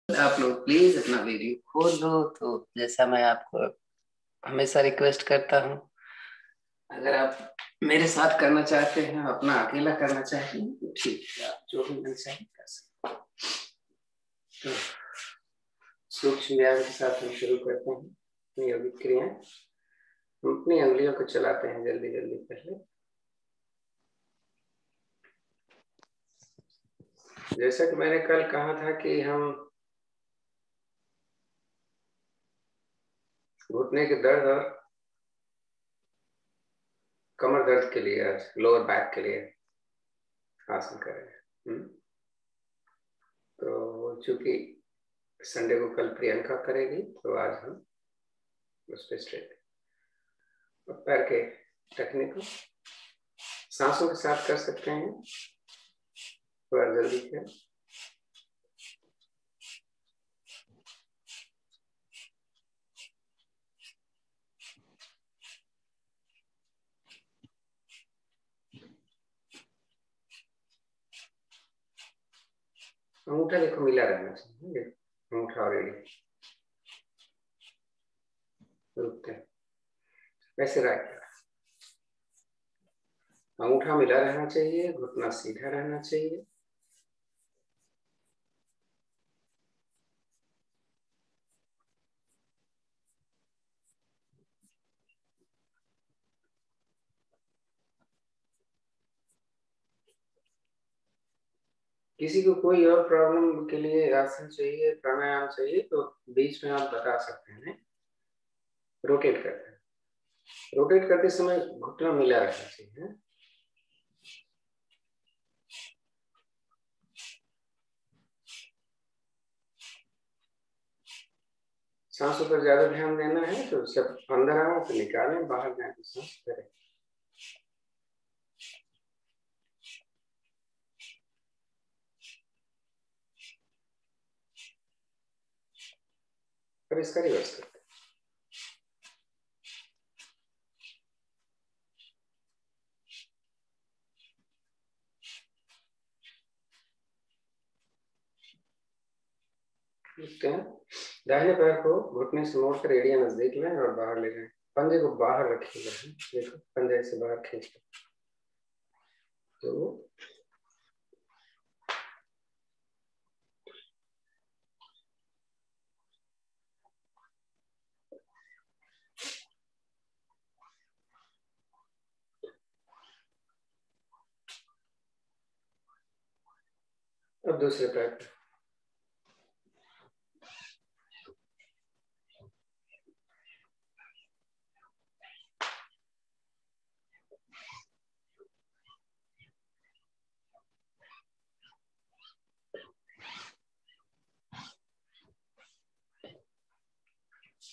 आप लोग प्लीज अपना वीडियो खोल लो। तो जैसा मैं आपको हमेशा रिक्वेस्ट करता हूँ, अगर आप मेरे साथ करना चाहते हैं, अपना अकेला करना चाहते हैं तो ठीक है, आप जो भी मन चाहे कर सकते हैं। तो सूक्ष्म व्यायाम के साथ हम शुरू करते हैं अपनी योगिक क्रियाएं। हम अपनी अंगुलियों को चलाते हैं जल्दी जल्दी। पहले जैसा कि मैंने कल कहा था कि हम घुटने के दर्द और कमर दर्द के लिए, लोअर बैक के लिए आसन करें। तो चूंकि संडे को कल प्रियंका करेगी तो आज हम उस पर स्ट्रेट और पैर के टेक्निक को सांसों के साथ कर सकते हैं। थोड़ा जल्दी करें। अंगूठा देखो मिला रहना चाहिए, अंगूठा और एड़ी रुकते हैं वैसे रख। अंगूठा मिला रहना चाहिए, घुटना सीधा रहना चाहिए। किसी को कोई और प्रॉब्लम के लिए आसन चाहिए, प्राणायाम चाहिए तो बीच में आप बता सकते हैं। रोटेट करते हैं, रोटेट करते समय घुटना मिला रहना चाहिए। सांसों पर ज्यादा ध्यान देना है तो सब अंदर आओ तो निकालें, बाहर जाए तो सांस करें। अब इसका रिवर्स करते हैं। देखते हैं, दाहिने पैर को घुटने से मोड़कर एड़ियां नजदीक लें और बाहर ले जाएं। पंजे को बाहर रखिएगा, देखो पंजे से बाहर खींच लो। तो अब दूसरे पैर पे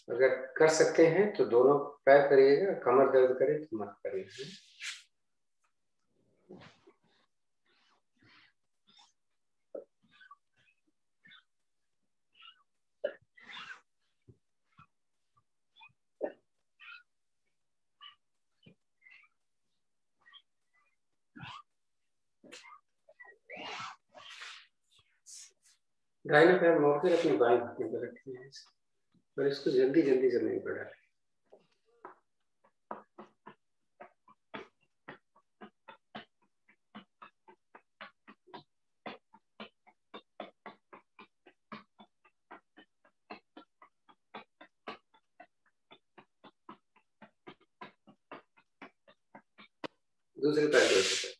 अगर कर सकते हैं तो दोनों पैर करिएगा, कमर दर्द करे तो मत करिए। दाहिने पैर मोड़कर अपनी बाएं घुटने पर रखनी है और इसको जल्दी जल्दी जमीन पर डालें। दूसरे पैर को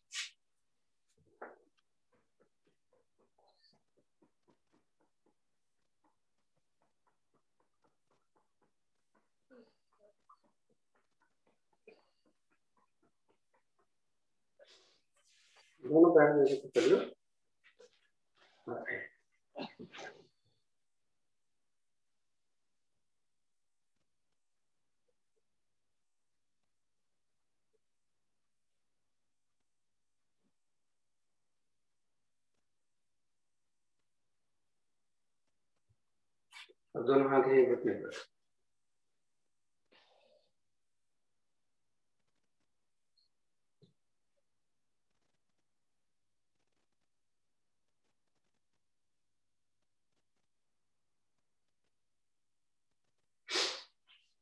दोनों पैर जैसे पकड़ लो। अब दोनों हाथ यही घुटने पर।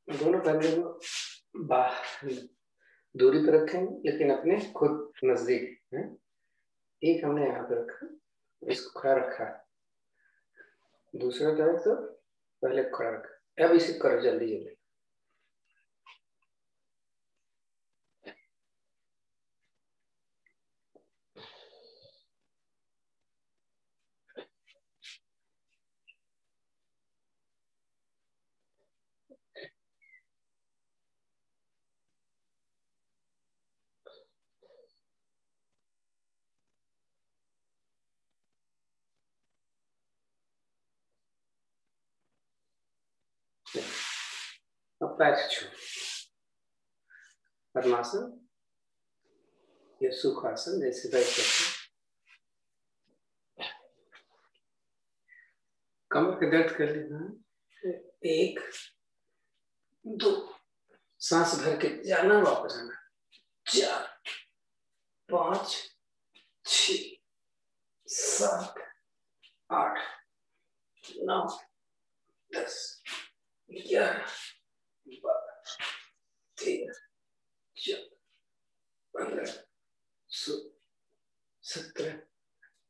दोनों कंधे को बाहर दूरी पर रखेंगे, लेकिन अपने खुद नजदीक है। एक हमने यहाँ पे रखा, इसको खड़ा रखा, दूसरा तरफ तो पहले खड़ा रखा। अब इसे करो जल्दी जल्दी। अब पैर छू, पद्मासन या सुखासन जैसे बैठ सकते। कमर का दर्द कर लेना है। 1 2 सांस भर के जाना, वापस आना। 4 5 6 7 8 9 10 11 12 13 14 15 16 17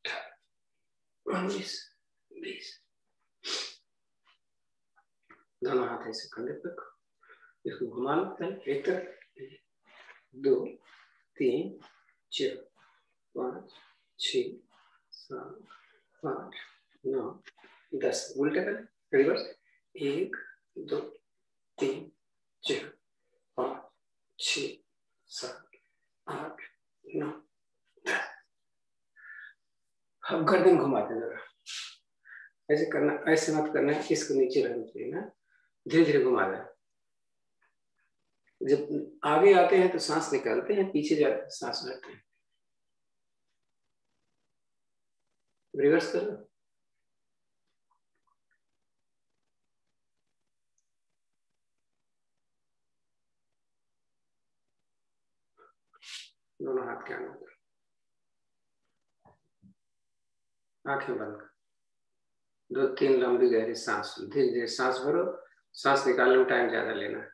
18 19 20। दोनों हाथ ऐसे कंधे पर रखो, इसको घुमा लो पहले एक तरफ। 1 2 3 4 5 6 7 8 9 10। उल्टे कर, रिवर्स। 1 2 3 4 5 6 7 8 9 10। अब गर्दन घुमाते जरा, ऐसे करना, ऐसे मत करना, इसको नीचे रहना चाहिए ना, धीरे धीरे घुमा देना। जब आगे आते हैं तो सांस निकालते हैं, पीछे जाते हैं सांस लेते हैं। रिवर्स कर लो। दोनों हाथ के अंदर, आंखें बंद कर, 2 3 लंबी गहरी सांस, धीरे धीरे सांस भरो। सांस निकालने में टाइम ज्यादा लेना है।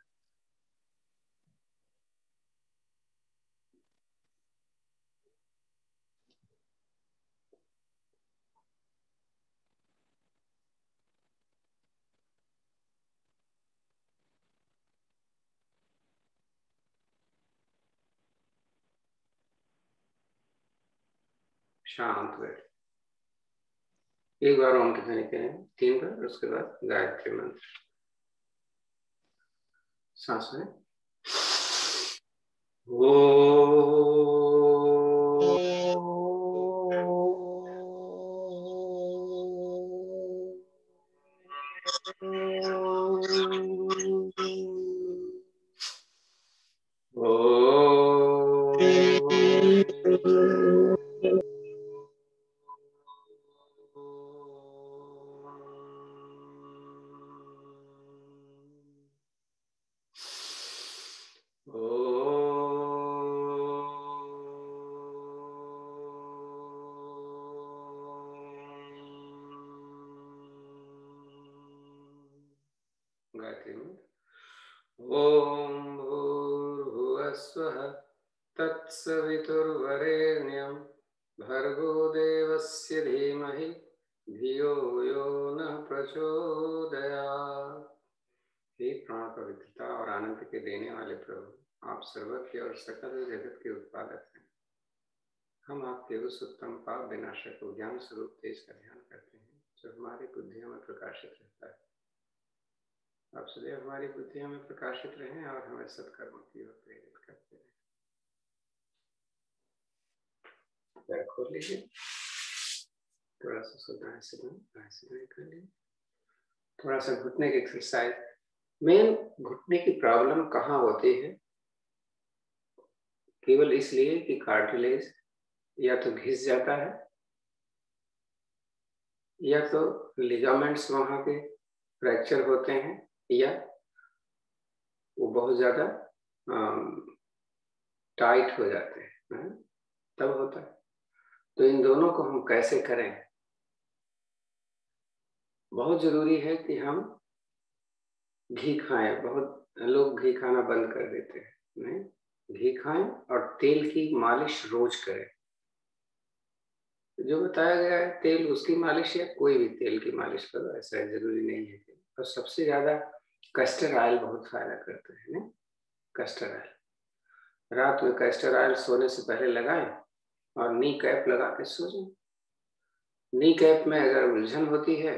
शांत बैठ। एक बार ओम की ध्वनि करें 3 बार, उसके बाद गायत्री मंत्र। सांस में गायत्री मंत्र। ओम भूर्भुवस्वः तत्सवितुर्वरेण्यं भर्गो देवस्य धीमहि धियो यो नः प्रचोदयात्। हे प्राण पवित्रता और आनंद के देने वाले प्रभु, आप सर्वज्ञ और सकल जगत के उत्पादक हैं। हम आपके उस उत्तम पाप विनाशक ज्ञान स्वरूप तेज का ध्यान करते हैं जो हमारी बुद्धियों में प्रकाशित रहता है। आप सदैव हमारी बुद्धियों में प्रकाशित रहें और हमें सत्कर्मों की ओर प्रेरित करते रहें। पैर खोल लीजिए, थोड़ा सा सुधार से कर लीजिए। थोड़ा सा घुटने की एक्सरसाइज। मेन घुटने की प्रॉब्लम कहाँ होती है? केवल इसलिए कि कार्टिलेज या तो घिस जाता है या तो लिगामेंट्स वहां के फ्रैक्चर होते हैं या वो बहुत ज्यादा टाइट हो जाते हैं, तब होता है। तो इन दोनों को हम कैसे करें? बहुत जरूरी है कि हम घी खाएं, बहुत लोग घी खाना बंद कर देते हैं, नहीं, घी खाएं और तेल की मालिश रोज करें। जो बताया गया है तेल उसकी मालिश या कोई भी तेल की मालिश करो, ऐसा जरूरी नहीं है। और सबसे ज्यादा कैस्टर ऑयल बहुत फायदा करता है ना, कैस्टर ऑयल। रात में कैस्टर ऑयल सोने से पहले लगाएं और नी कैप लगा के सो जाएं। नी कैप में अगर उलझन होती है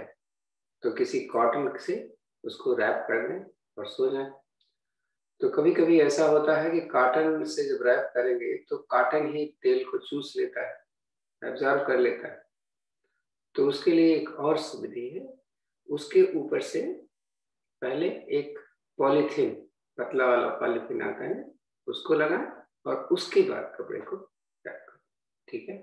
तो किसी कॉटन से उसको रैप कर दें और सो जाएं। तो कभी कभी ऐसा होता है कि कॉटन से जब रैप करेंगे तो कॉटन ही तेल को चूस लेता है, एब्जॉर्ब कर लेता है। तो उसके लिए एक और सुविधि है, उसके ऊपर से पहले एक पॉलीथीन, पतला वाला पॉलीथीन आता है, उसको लगाएं और उसके बाद कपड़े को रैप करें, ठीक है।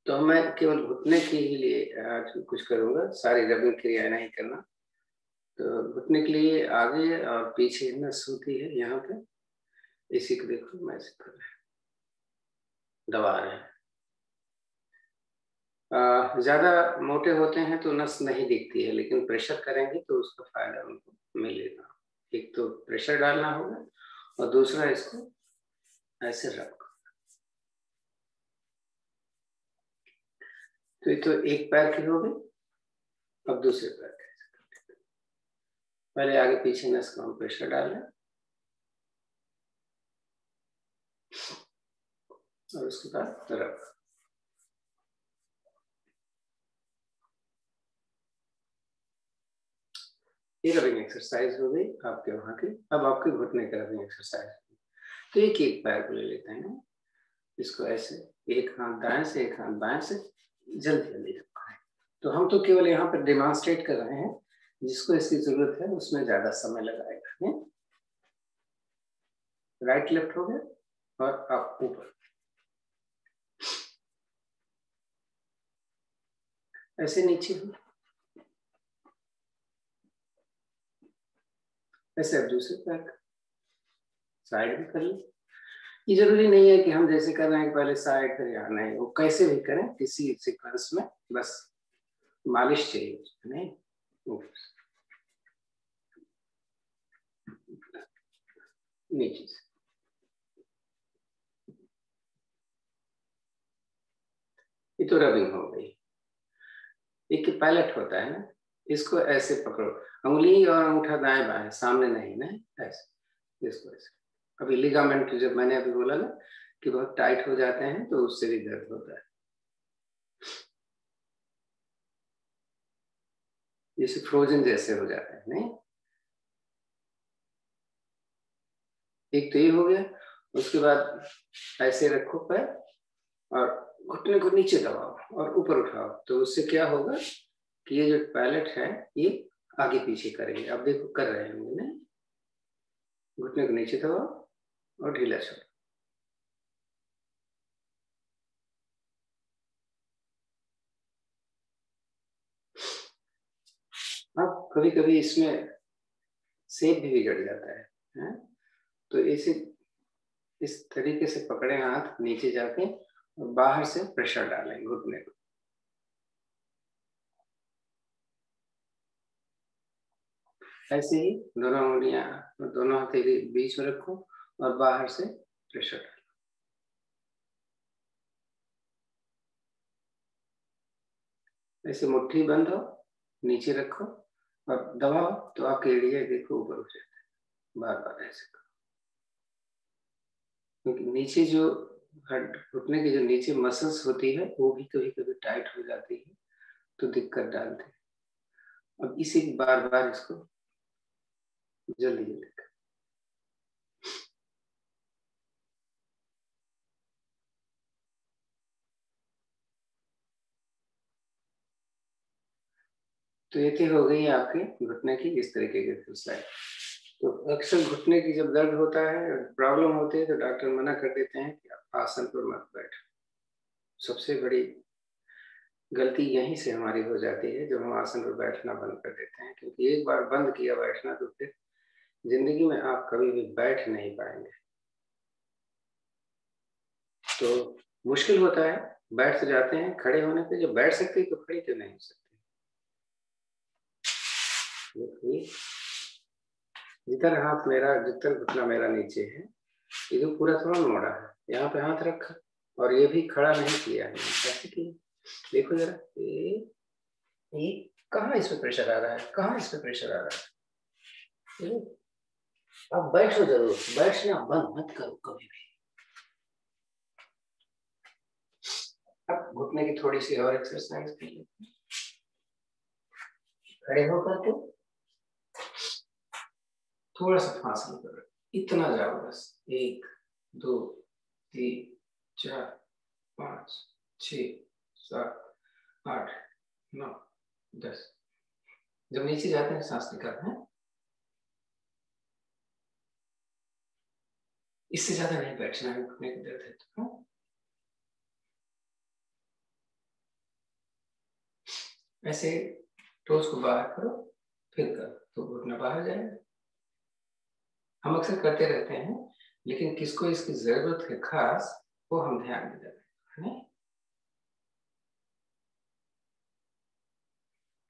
तो मैं केवल घुटने के ही लिए आज कुछ करूंगा, सारी रबिंग क्रिया नहीं करना। तो घुटने के लिए आगे और पीछे नस होती है यहाँ पे, इसी को देखो मैं ऐसे कर रहा है, दबा रहे हैं। ज्यादा मोटे होते हैं तो नस नहीं दिखती है, लेकिन प्रेशर करेंगे तो उसका फायदा उनको मिलेगा। एक तो प्रेशर डालना होगा और दूसरा इसको ऐसे रखो। तो ये तो एक पैर की हो गई, अब दूसरे पैर की। पहले आगे पीछे नस को हम प्रेशर डालें और उसके बाद रख। ये रबिंग एक्सरसाइज हो गई आपके वहां की। अब आपके घुटने का रबिंग एक्सरसाइज। तो एक पैर को ले लेते हैं, इसको ऐसे, एक हाथ दाएं से एक हाथ बाएं से, जल्दी जल्दी रखा है। तो हम तो केवल यहाँ पर डेमोन्स्ट्रेट कर रहे हैं, जिसको इसकी जरूरत है उसमें ज्यादा समय लगाएगा। राइट लेफ्ट हो गया और आप ऊपर ऐसे नीचे हो, ऐसे अब दूसरे पैर साइड भी कर ले। ये जरूरी नहीं है कि हम जैसे कर रहे हैं पहले साइड करें या नहीं, वो कैसे भी करें किसी सीक्वेंस में, बस मालिश चाहिए नहीं। नीचे से ये तो रबिंग हो गई। एक पैलेट होता है ना, इसको ऐसे पकड़ो, उंगली और अंगूठा दाएं बाएं, सामने नहीं ना, ऐसे इसको ऐसे। अभी लिगामेंट जब मैंने अभी बोला ना कि बहुत टाइट हो जाते हैं तो उससे भी दर्द होता है। जैसे फ्रोजन जैसे हो जाते हैं नहीं। एक तो ये हो गया, उसके बाद ऐसे रखो पैर और घुटने को नीचे दबाओ और ऊपर उठाओ। तो उससे क्या होगा कि ये जो पैलेट है ये आगे पीछे करेंगे। अब देखो कर रहे होंगे ना, घुटने को नीचे दबाओ और ढीला छोड़ो। अब कभी कभी इसमें शेप भी बिगड़ जाता है? तो इसे इस तरीके से पकड़े हाथ नीचे जाके और बाहर से प्रेशर डालें घुटने को। ऐसे ही दोनों उंगलियां दोनों हथेली बीच में रखो और बाहर से प्रेशर डालो। ऐसे मुट्ठी बंद हो, नीचे रखो और दबाओ तो आपके एरिया देखो ऊपर उठ जाता है। बार बार ऐसे करो, क्योंकि नीचे जो घुटने की जो नीचे मसल्स होती है वो भी कभी कभी टाइट हो जाती है तो दिक्कत डालते हैं। अब इसी बार बार इसको जल्दी जल्दी। तो ये हो गई आपके घुटने की इस तरीके की एक्सरसाइज। तो अक्सर घुटने की जब दर्द होता है, प्रॉब्लम होती है, तो डॉक्टर मना कर देते हैं कि आप आसन पर मत बैठो। सबसे बड़ी गलती यहीं से हमारी हो जाती है जब हम आसन पर बैठना बंद कर देते हैं, क्योंकि एक बार बंद किया बैठना तो फिर जिंदगी में आप कभी भी बैठ नहीं पाएंगे। तो मुश्किल होता है, बैठ तो जाते हैं खड़े होने पे, जब बैठ सकते हैं तो खड़े क्यों नहीं हो सकते। देखिए जितना हाथ मेरा, जितना घुटना मेरा नीचे है, ये जो पूरा थोड़ा मोड़ा है, यहाँ पे हाथ रखा और ये भी खड़ा नहीं किया है, ऐसे किया। देखो जरा, ये कहाँ इस पे प्रेशर आ रहा है, कहाँ इस पे प्रेशर आ रहा है। अब बैठो जरूर, बैठना बंद मत करो कभी भी। अब घुटने की थोड़ी सी और एक्सरसाइज कर लेते हैं। खड़े होकर के थोड़ा सा फासला करो, इतना जाओ बस। 1 2 3 4 5 6 7 8 9 10। जब नीचे जाते हैं सांस निकालते हैं, इससे ज्यादा नहीं बैठना है, घुटने का दर्द है तो। ऐसे टोस को बाहर करो, फिर करो तो घुटना बाहर जाएगा। हम अक्सर करते रहते हैं, लेकिन किसको इसकी जरूरत है खास, वो हम ध्यान नहीं देते हैं।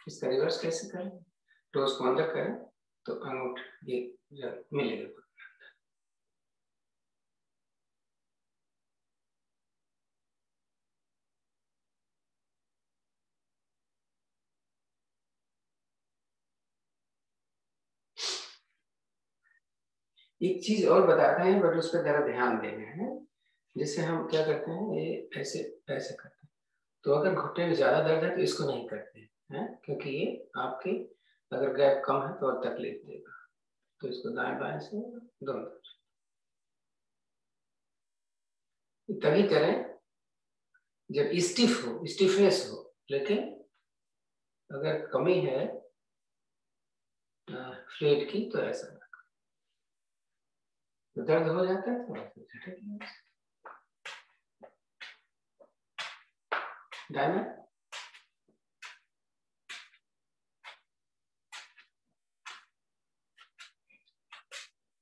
इसका रिवर्स कैसे करें? टोस को अंदर करें तो अंगूठ ये मिलेगा। एक चीज और बताते हैं, बट उस पर जरा ध्यान देना है। जैसे हम क्या करते हैं, ये ऐसे ऐसे करते हैं, तो अगर घुटने में ज्यादा दर्द है तो इसको नहीं करते हैं, क्योंकि ये आपके अगर गैप कम है तो और तकलीफ देगा। तो इसको दाएं बाएं से दोनों तरफ तभी करें जब स्टिफ हो, स्टिफनेस हो। लेकिन अगर कमी है फ्लूइड की तो ऐसा ना, तो दर्द हो जाता है थोड़ा सा झटक दाएं।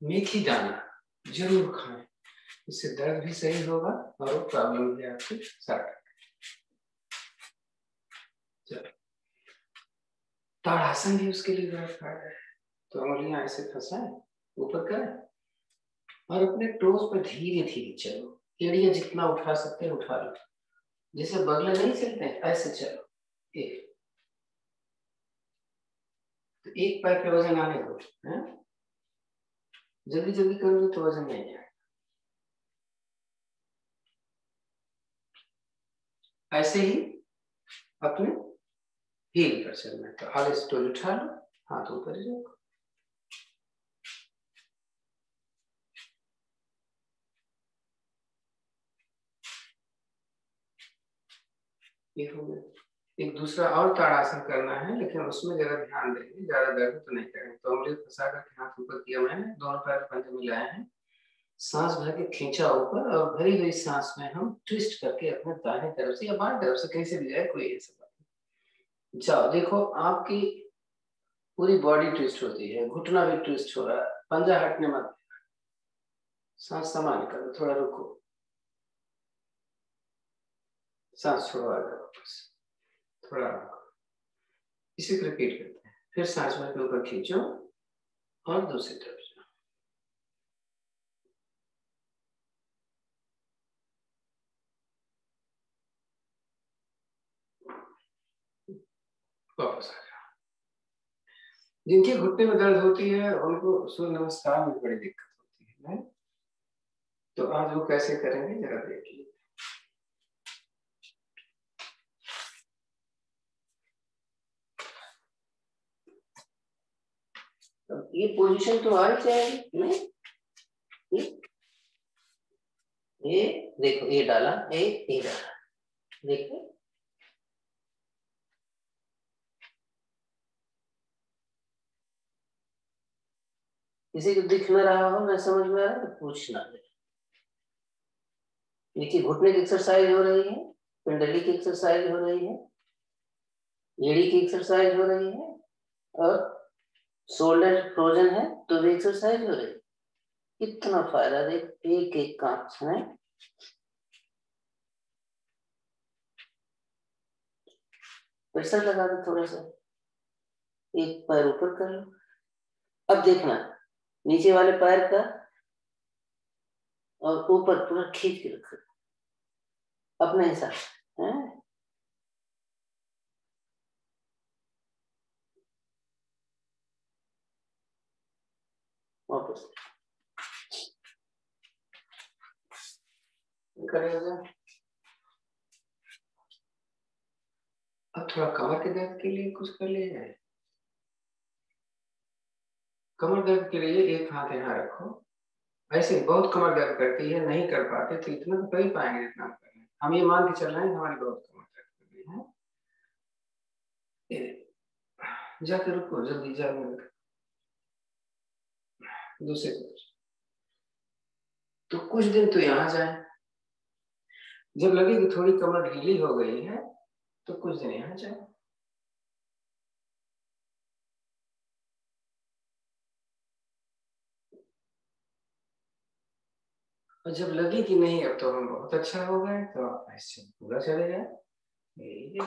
मेथी दाना जरूर खाएं, इससे दर्द भी सही होगा और वो प्रॉब्लम भी आपकी सॉल्व। चलो, ताड़ासन भी उसके लिए बहुत फायदा है। तो उंगलियां ऐसे फंसाएं, ऊपर करें और अपने टोस पर धीरे धीरे चलो। एड़ियां जितना उठा सकते हैं उठा लो, जैसे बगले नहीं चलते हैं ऐसे चलो। एक तो एक पैर पे वजन आने दो, है? जल्दी जल्दी करोगे तो वजन नहीं आएगा। ऐसे ही अपने हील पर चलना है, तो आगे से टोल उठा लो, हाथ ऊपर ही रखो। ये हो गया। एक दूसरा और ताड़ासन करना है, लेकिन उसमें जरा ध्यान देंगे, ज्यादा दर्द तो नहीं करेंगे। तो उंगली फंसा करके हाथ ऊपर किया मैंने, दोनों पैर पंजे मिलाए हैं, सांस भर के खींचा ऊपर, और भरी हुई सांस में हम ट्विस्ट करके अपने दाहिने तरफ से या बाएं तरफ से कहीं से भी जाए, कोई ऐसा बात नहीं। जाओ, देखो आपकी पूरी बॉडी ट्विस्ट होती है, घुटना भी ट्विस्ट हो रहा है, पंजा हटने मत। सांस सामान्य करो, थोड़ा रुको, सांस छोड़वा दो वापस, थोड़ा रुको। इसी को रिपीट करते हैं। फिर सांस भर के ऊपर खींचो और दूसरी तरफ जाओ। वापस आ जाओ। जिनके घुटने में दर्द होती है उनको सूर्य नमस्कार में बड़ी दिक्कत होती है, तो आज वो कैसे करेंगे जरा देखिए। ये पोजीशन तो आ ही जाएगी नहीं? ये देखो, ये डाला, ये डाला, देखो किसी को दिख ना रहा हो, ना समझ में आ रहा है, तो पूछना है। नीचे घुटने की एक्सरसाइज हो रही है, पिंडली की एक्सरसाइज हो रही है, एड़ी की एक्सरसाइज हो रही है, और शोल्डर फ्रोजन है तो भी एक्सरसाइज हो रही है। कितना फायदा, देख एक एक काम है। प्रेशर लगा दो थोड़ा सा, एक पैर ऊपर कर लो। अब देखना नीचे वाले पैर का और ऊपर पूरा खींच के रखो अपने हिसाब से, हैं? वापस करेगा। अब थोड़ा कमर के दर्द के लिए कुछ कर लिया जाए। कमर दर्द के लिए एक हाथ यहाँ रखो। ऐसे बहुत कमर दर्द करती है, नहीं कर पाते तो इतना तो कर ही पाएंगे जितना कर रहे हैं। हम ये मान के चल रहे हैं हमारी बहुत कमर दर्द कर रही है। जाके रुको, जल्दी जाओ दूसरे तरफ। तो कुछ दिन तो यहाँ जाए, जब लगे कि थोड़ी कमर ढीली हो गई है तो कुछ दिन यहाँ जाए। और जब लगे कि नहीं अब तो हम बहुत अच्छा हो गए तो आप ऐसे पूरा चले जाए। यही है।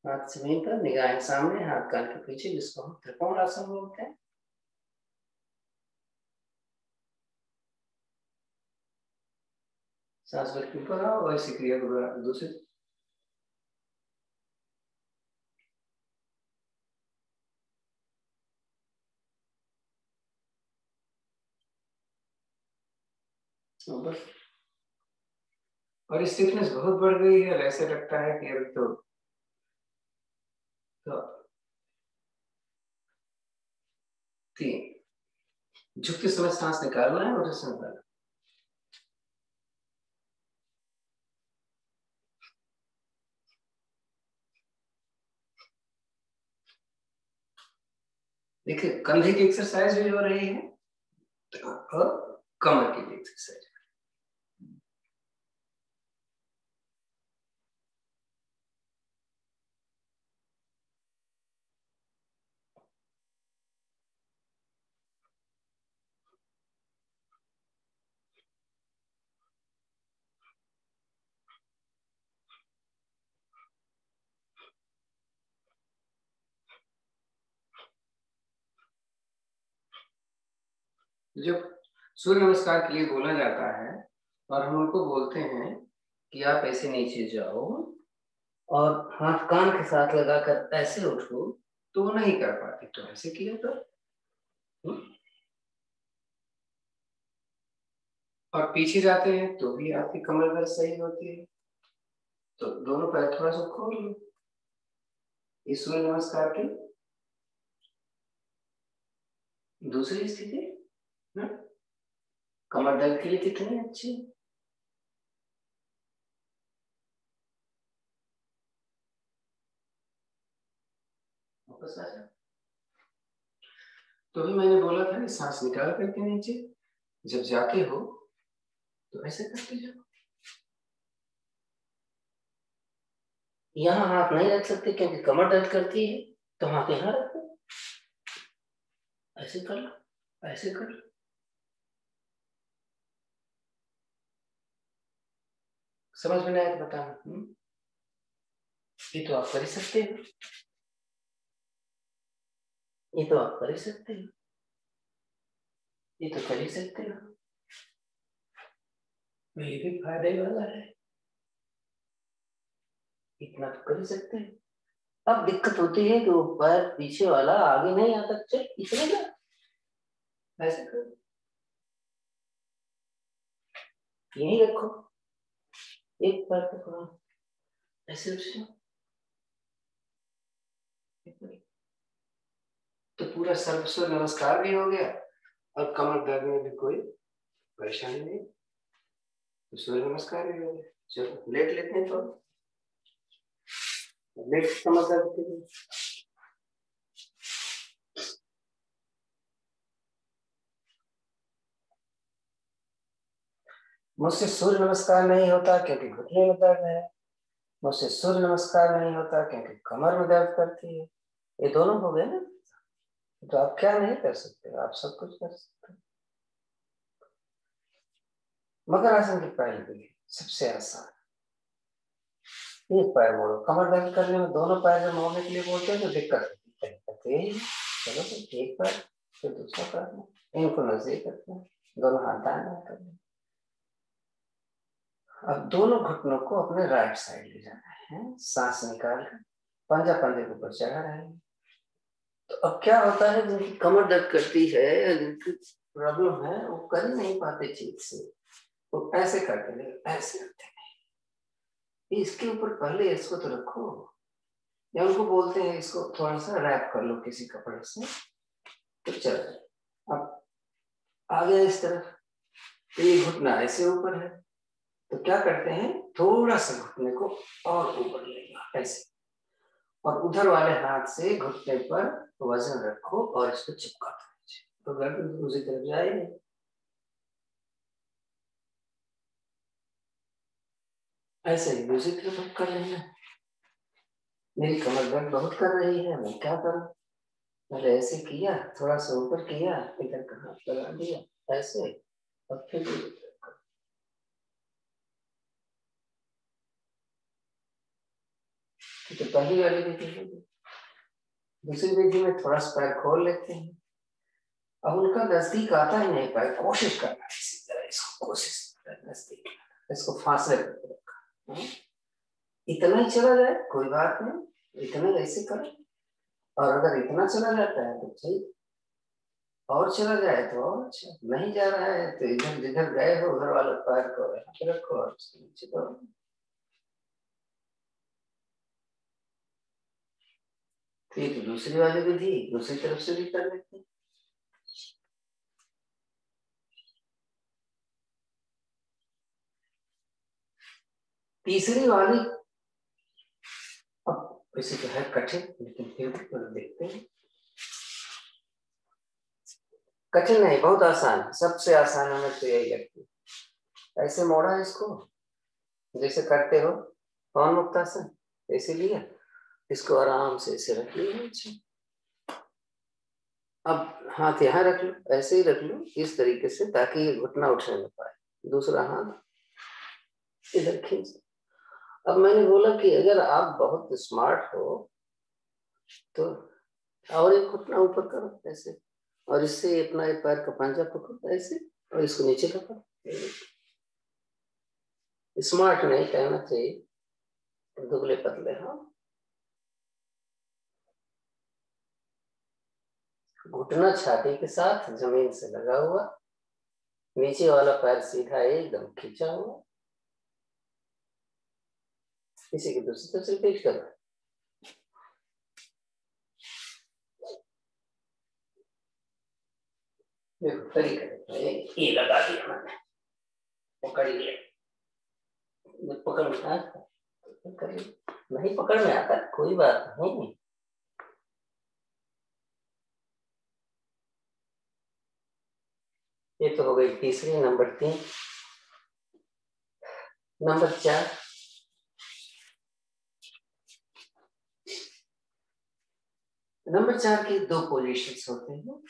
हाथ जमीन पर, निगाहें सामने, हाथ कान के पीछे, जिसको हम त्रिकोण आसन बोलते हैं। सांस बिल्कुल ऊपर आओ और इसी क्रिया को दूसरी। बस। और स्टिफनेस बहुत बढ़ गई है, ऐसे लगता है कि अभी तो तीन झुकते समय सांस निकालना है और उसे निकालना। देखिए कंधे की एक्सरसाइज भी हो रही है और कमर की भी एक्सरसाइज। जब सूर्य नमस्कार के लिए बोला जाता है और हम उनको बोलते हैं कि आप ऐसे नीचे जाओ और हाथ कान के साथ लगाकर ऐसे उठो, तो वो नहीं कर पाती, तो ऐसे किया तो। और पीछे जाते हैं तो भी आपकी कमर दर्द सही होती है, तो दोनों पैर थोड़ा सा खोल लो। इस सूर्य नमस्कार की दूसरी स्थिति कमर दर्द के लिए कितनी अच्छी। वापस आ जाओ। तो भी मैंने बोला था कि सांस निकाल करके नीचे, जब जाते हो तो ऐसे करते जाओ। यहाँ हाथ नहीं रख सकते क्योंकि कमर दर्द करती है, तो हाथ यहाँ रखो, ऐसे कर लो, ऐसे कर लो। समझ में आया तो बताना। ये तो आप कर ही सकते हो, ये तो आप कर ही सकते हो, ये तो कर ही सकते हो। ये भी फायदे वाला है, इतना तो कर ही सकते हैं। अब दिक्कत होती है कि वो पैर पीछे वाला आगे नहीं आता, चल इतने का ऐसे कर, यही रखो, एक पैर को थोड़ा ऐसे रखो, तो पूरा सर्व सूर्य नमस्कार भी हो गया और कमर दर्द में भी कोई परेशानी नहीं, तो सूर्य नमस्कार भी हो गया। चलो लेट लेते हैं, तो लेट कमर दर्द के लिए मुझसे सूर्य नमस्कार नहीं होता क्योंकि घुटने में दर्द है, मुझसे सूर्य नमस्कार नहीं होता क्योंकि कमर में दर्द करती है। ये दोनों हो गए ना, तो आप क्या नहीं कर सकते, आप सब कुछ कर सकते हैं। मकर आसन की पहली विधि सबसे आसान, एक पैर मोड़ो। कमर दर्द करने में दोनों पैर जब मोड़ने के लिए बोलते हैं तो दिक्कत होती है। चलो तो एक पैर फिर दूसरा पैर, इनको नजदीक करते हैं, दोनों हाथ दाएं बाएं कर लें। अब दोनों घुटनों को अपने राइट साइड ले जाना है, सांस निकाल कर पंजा पंजे के ऊपर चढ़ा रहे हैं। तो अब क्या होता है, जिनकी कमर दर्द करती है या जिनकी प्रॉब्लम है वो कर ही नहीं पाते ठीक से, वो ऐसे करते हैं, ऐसे करते हैं। इसके ऊपर पहले इसको तो रखो, या उनको बोलते हैं इसको थोड़ा सा रैप कर लो किसी कपड़े से, तो चल। अब आ गया इस तरफ, तो ये घुटना ऐसे ऊपर है, तो क्या करते हैं, थोड़ा सा घुटने को और ऊपर लेगा ऐसे, और उधर वाले हाथ से घुटने पर वजन रखो और इसको चिपका दो, तो गर्दन दूसरी तरफ जाएगी। ऐसे ही दूसरी तरफ कर लेना। मेरी कमर दर्द बहुत कर रही है, मैं क्या करूं, मैंने ऐसे किया, थोड़ा सा ऊपर किया, इधर का हाथ लगा दिया ऐसे, और फिर तो पहली वाली विधि है। दूसरी विधि में थोड़ा सा पैर खोल लेते हैं। अब उनका नजदीक आता ही नहीं, पैर कोशिश करना इसी तरह, इसको कोशिश नजदीक, इसको फासले पर रखा, इतना ही चला जाए कोई बात नहीं, इतना ऐसे करो। और अगर इतना चला जाता है तो ठीक, और चला जाए तो और अच्छा, नहीं जा रहा है तो इधर जिधर गए हो उधर वाले पैर को यहाँ पे रखो और उसके नीचे करो। ठीक, दूसरी वाली विधि दूसरी तरफ से भी कर लेते हैं। तीसरी वाली अब वैसे तो है कठिन, लेकिन फिर भी देखते हैं। कठिन नहीं, बहुत आसान, सबसे आसान हमें तो यही लगती है। ऐसे मोड़ा इसको जैसे करते हो पवन मुक्तासन, ऐसे लिया, इसको आराम से ऐसे रख लिया। अब हाथ यहाँ रख लो, ऐसे ही रख लो इस तरीके से, ताकि ये घुटना उठने न पाए। दूसरा हाथ इधर खींच। अब मैंने बोला कि अगर आप बहुत स्मार्ट हो तो और एक घुटना ऊपर करो ऐसे, और इससे अपना एक पैर का पंजा पकड़ो ऐसे, और इसको नीचे रखो। स्मार्ट नहीं कहना चाहिए, दुबले पतले। हाँ, घुटना छाती के साथ जमीन से लगा हुआ, नीचे वाला पैर सीधा एकदम खींचा हुआ। इसी की दूसरी तरफ से रिपीट करो। देखो तरीका ये लगा दिया मैंने, पकड़ लिया, पकड़ में आता नहीं, पकड़ में आता कोई बात नहीं। ये तो हो गई तीसरी। नंबर 3, नंबर 4, नंबर 4 की 2 पोजीशंस होते हैं।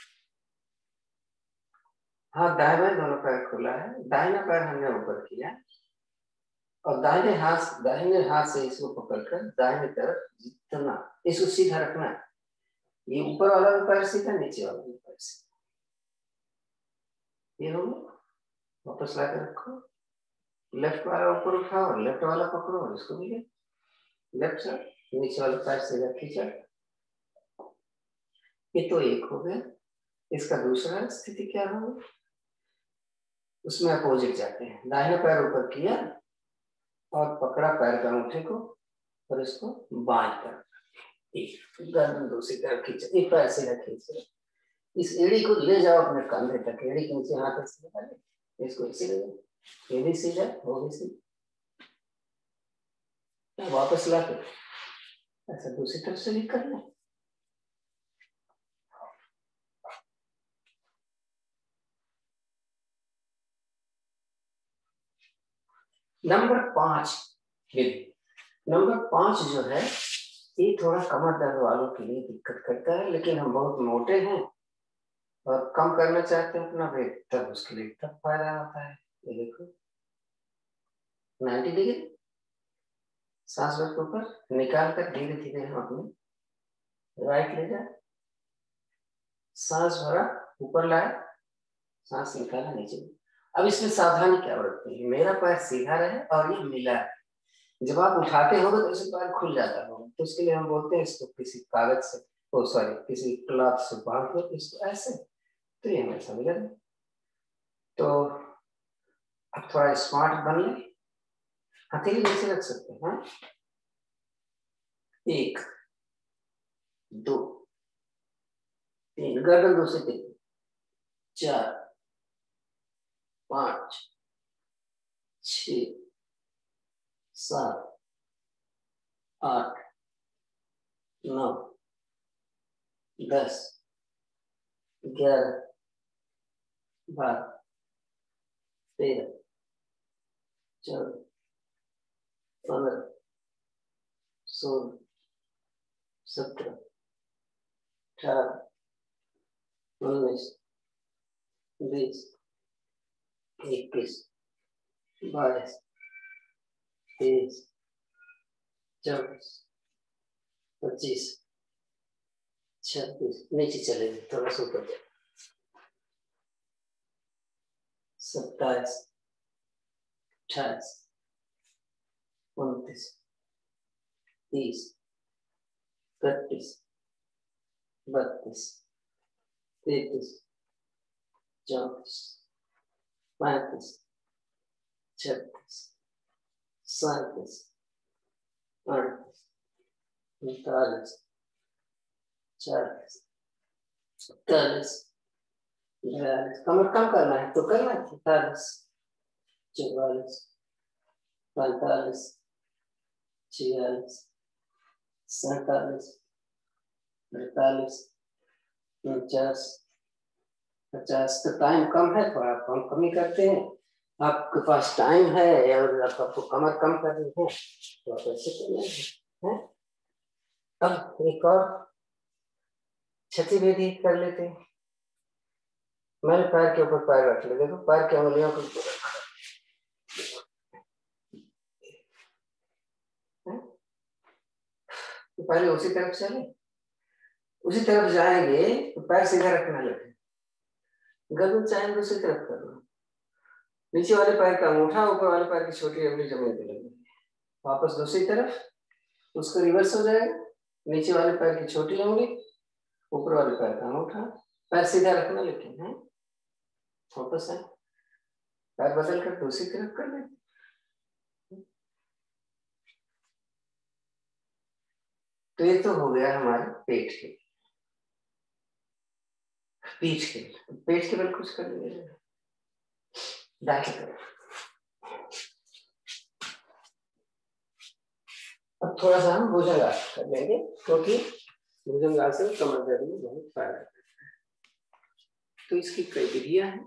हाँ, दाएं बाएं दोनों पैर खुला है, दाहिना पैर हमने ऊपर किया, और दाहिने हाथ से इसको पकड़कर दाहिने तरफ जितना, इसको सीधा रखना है। ये ऊपर वाला भी पैर सीधा, नीचे वाला भी पैर सीधा। ये हो गया, वापस ला के रखो, लेफ्ट वाला ऊपर उठाओ, लेफ्ट वाला पकड़ो और इसको भी लेफ्ट साइड, नीचे वाला पैर सीधा खींचा। ये तो एक हो गया। इसका दूसरा स्थिति क्या होगा, उसमें अपोजिट जाते हैं। दाहिना पैर ऊपर किया और पकड़ा पैर के अंगूठे को, और इसको बांध कर गर्दन दूसरी तरफ खींचा, एक पैर सीधा खींच, इस एड़ी को ले जाओ अपने कंधे तक, एड़ी के नीचे हाथ ऐसे लगा ले, इसको ऐसे ले जाओ, ये भी सीधा वो भी सीधा, वापस ला के ऐसा दूसरी तरफ से भी कर ले। नंबर 5 विधि, नंबर 5 जो है ये थोड़ा कमर दर्द वालों के लिए दिक्कत करता है, लेकिन हम बहुत मोटे हैं और कम करना चाहते हैं अपना वेट, तब उसके लिए तब फायदा होता है। ये देखो 90 डिग्री, सांस भर के ऊपर निकाल कर धीरे धीरे हम अपने राइट ले जाए, सांस भरा ऊपर लाए, सांस निकाला नीचे। अब इसमें सावधानी क्या बरतनी है, मेरा पैर सीधा रहे और ये मिला है। जब आप उठाते हो तो इसे पैर खुल जाता होगा, तो इसके लिए हम बोलते हैं इसको किसी कागज से, ओ सॉरी किसी क्लॉथ से बांध कर इसको ऐसे, तो ये हमेशा मिला रहे। तो अब थोड़ा स्मार्ट बन ले, हथेली नीचे रख सकते हैं। 1 2 3, गर्दन दूसरी तरफ, 4 5 6 7 8 9 10 11 12 13 14 15 16 17 18 19 20 21 22 23 24 25 26, नीचे चले गए थोड़ा सा ऊपर, 27 28 29 30 31 32 33 34 35 36 37 38 39 40 41 42, कमर कम करना है तो करना है, 43 44 45 46 47 48 49 50। तो टाइम कम है, थोड़ा कम कमी करते हैं। आपके पास टाइम है और आपको कमर कम करनी है तो आप ऐसे करना है। अब एक और क्षति विधि कर लेते हैं। मैंने पैर के ऊपर पैर रख लिया, देखो पैर की उंगलियों को तो पहले उसी तरफ चले, उसी तरफ जाएंगे तो पैर सीधा रखना लगे, गर्दन चाहेंगे उसी तरफ करना, नीचे वाले पैर का अंगूठा ऊपर वाले पैर की छोटी उंगली जमीन पे लगी, वापस दूसरी तरफ, उसको रिवर्स हो जाएगा, नीचे वाले पैर की छोटी उंगली ऊपर वाले पैर का अंगूठा, पैर सीधा रखना लेकिन है, वापस है, पैर बदल कर दूसरी तरफ कर लेते। तो ये तो हो गया हमारे पेट के, पीठ के, पेट के बल कुछ कर लीजिए, दाहिने तरफ। अब थोड़ा सा हम भुजंगासन कर लेंगे, क्योंकि भुजंगासन कमर दर्द में बहुत फायदा है। तो इसकी कई विधियां हैं।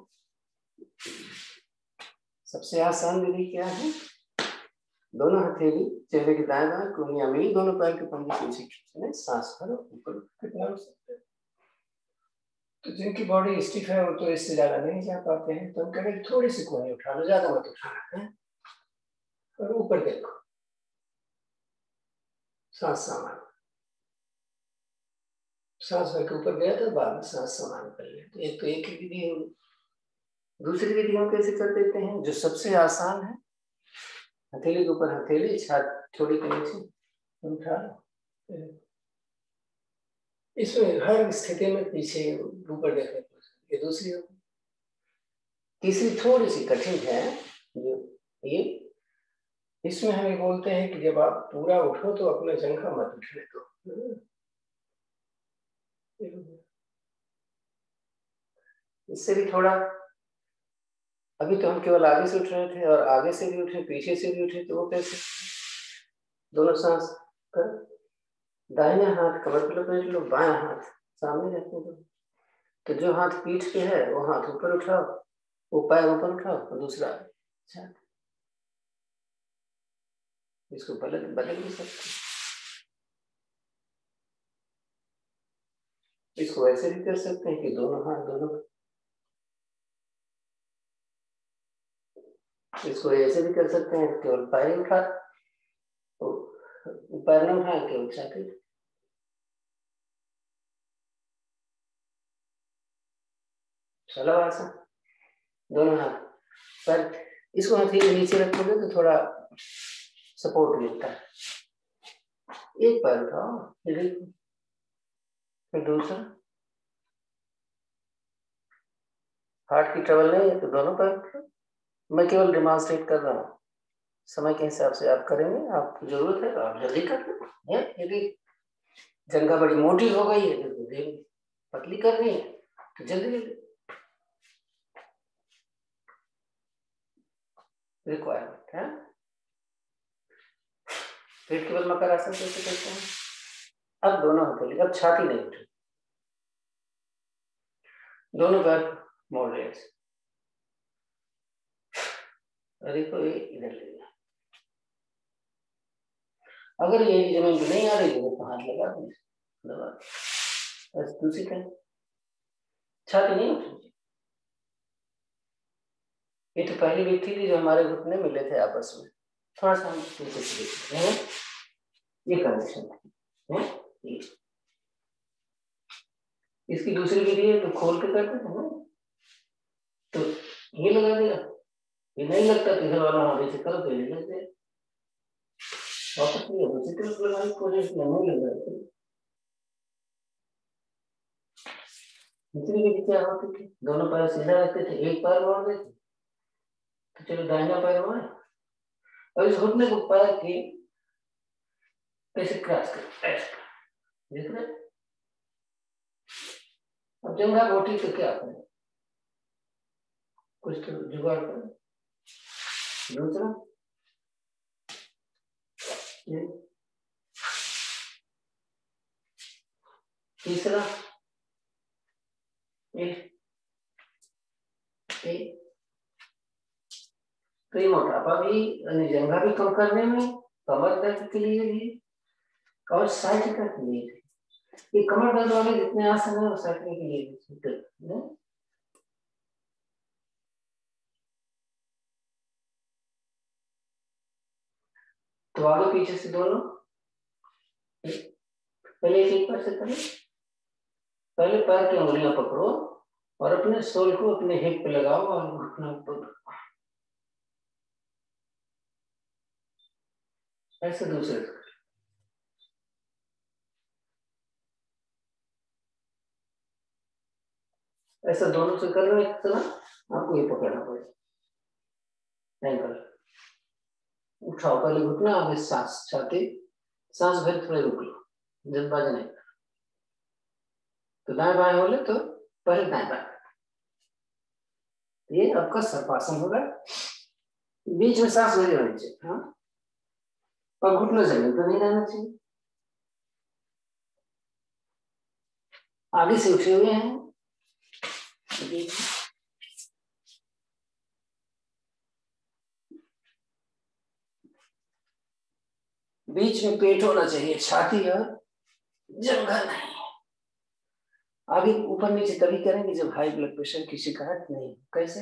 सबसे आसान विधि क्या है, दोनों हथेली चेहरे के दाएं बाएं कोहनियां मिली, दोनों पैर के पंजे पीछे खींचने, सांस भरो ऊपर कितना हो सकते हैं। तो जिनकी बॉडी स्टिफ है वो तो इससे ज्यादा नहीं जा पाते हैं, तो हम कह रहे थोड़ी सी कोहनी उठा लो, ज्यादा मत उठाना है, और ऊपर देखो, सांस सामान्य, सांस भर के ऊपर गया तो बाद में सांस सामान्य कर ले। तो एक ही विधि है। दूसरी विधि हम कैसे कर देते हैं, जो सबसे आसान है, हथेली के ऊपर हथेली, छाती थोड़ी के नीचे उठा लो, इसमें हर स्थिति में पीछे ऊपर देखने को, ये दूसरी होगी। तीसरी थोड़ी सी कठिन है, जो ये इसमें हम ये बोलते हैं कि जब आप पूरा उठो तो अपना जंघा मत उठने दो, इससे भी थोड़ा, अभी तो हम केवल आगे से उठ रहे थे और आगे से भी उठे पीछे से भी उठे, तो वो कैसे, दोनों सांस कर, दाहिने हाथ कमर पे लपेट लो, बाएं हाथ सामने रखने दो, तो जो हाथ पीठ पे है वो हाथ ऊपर उठाओ, वो पैर ऊपर उठाओ और दूसरा छाती, इसको बदल भी सकते, इसको ऐसे भी कर सकते हैं कि दोनों हाथ दोनों, इसको ऐसे भी कर सकते हैं केवल पैर उठा, तो पैर न उठाए, केवल छाती। चलो ऐसा दोनों हाथ पर, इसको हथेली नीचे रखोगे तो थोड़ा सपोर्ट मिलता है। एक पैर उठाओ, फिर दूसरा। हार्ट की ट्रबल नहीं है तो दोनों पैर उठाओ। मैं केवल डिमॉन्स्ट्रेट कर रहा हूँ, समय के हिसाब से आप करेंगे। आपको जरूरत है तो आप जल्दी कर लो। यदि जंघा बड़ी मोटी हो गई है तो पतली करनी है तो जल्दी जल्दी। रिक्वायरमेंट है। फिर केवल मकर आसन कैसे करते हैं। अब दोनों हथेली, अब छाती नहीं उठे, दोनों पैर मोड़ रहे। अरे को इधर ले लिया। अगर ये जमीन पे नहीं आ रही तो हाथ लगा दबा, बस दूसरी तरफ छाती नहीं उठनी। ये तो पहली व्यक्ति थी जो हमारे घुटने मिले थे आपस में, थोड़ा सा हम नीचे से देखते हैं। ये कंडीशन है। इसकी दूसरी विधि है तो खोल के करते थे ना, तो ये लगा दिया, ये नहीं लगता तो इधर वाला हाथ ऐसे करो तो ये लग जाए, वापस लिया दूसरी तरफ लगाने की कोशिश किया, नहीं लग रहा। दूसरी विधि क्या होती थी, दोनों पैर सीधा रखते थे, एक पैर मोड़ देते तो चलो दाहिना पैर मोड़े और इस घुटने को पैर के ऐसे क्रॉस कर, ऐसे देख रहे। अब जंघा मोटी तो क्या करें, कुछ तो जुगाड़ करें। दूसरा तीसरा तो ये मोटापा भी, जंघा भी कम करने में, कमर दर्द के लिए भी और साइटिका के लिए भी। ये कमर दर्द वाले जितने आसन है वो साइटिका के लिए भी। तो आगे पीछे से दोनों, पहले एक पैर से करें। पहले पैर की उंगलियां पकड़ो और अपने सोल को अपने हिप पे लगाओ और घुटना ऊपर, ऐसे दूसरे। ऐसा दोनों से कर लो एक तरह, आपको ये पकड़ना पड़ेगा। एंकल उठाओ, पहले घुटना, आगे सांस, छाती, सांस भर थोड़े रुक लो, जल्दबाजी नहीं। तो दाएं बाएं बोले तो पहले दाएं बाएं, ये आपका सर्पासन होगा। बीच में सांस नहीं होनी चाहिए, हाँ, और घुटना जमीन पर नहीं रहना चाहिए। आगे से उठे हुए हैं, बीच में पेट होना चाहिए, छाती और जंघा नहीं। आगे ऊपर नीचे तभी करेंगे जब हाई ब्लड प्रेशर की शिकायत नहीं। कैसे,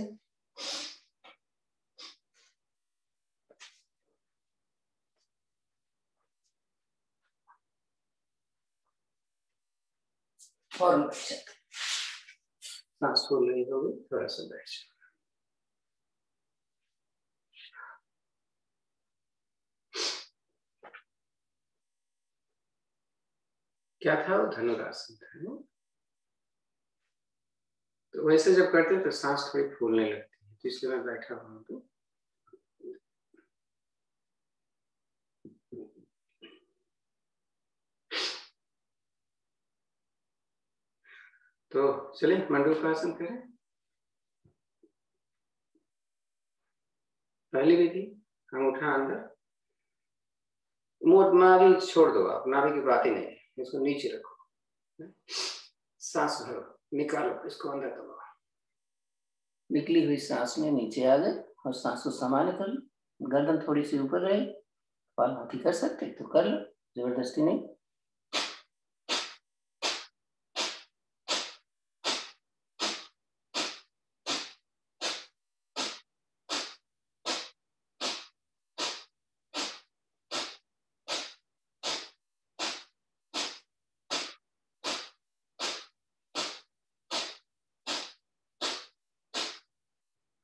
फॉर्म सांस फूल रही होगी, थोड़ा सा बैठ जाओ। क्या था वो, धनुरासन था ना। तो वैसे जब करते हैं तो सांस थोड़ी फूलने लगती है, तो इसलिए मैं बैठा हुआ हूँ। तो चलिए मंडूकासन करें। पहली विधि, अंगूठा अंदर, मोट नाभि छोड़ दो, आप नाभि की बात ही नहीं है, इसको नीचे रखो, सांस भरो, निकालो, इसको अंदर दबाओ। निकली हुई सांस में नीचे आ गए और सांस को सामान्य कर लो, गर्दन थोड़ी सी ऊपर रहे, कपालभाति कर सकते तो कर लो, जबरदस्ती नहीं।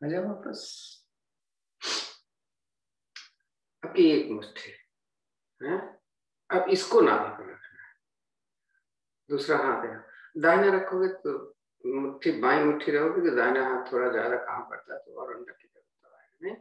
आ जाओ वापस। आपकी एक मुट्ठी है, अब इसको ना रखना, दूसरा हाथ है दाहिना रखोगे तो मुट्ठी बाई मुट्ठी रहोगे तो दाहिना हाथ थोड़ा ज्यादा काम करता है, तो और अंदर की तरफ दबाएंगे।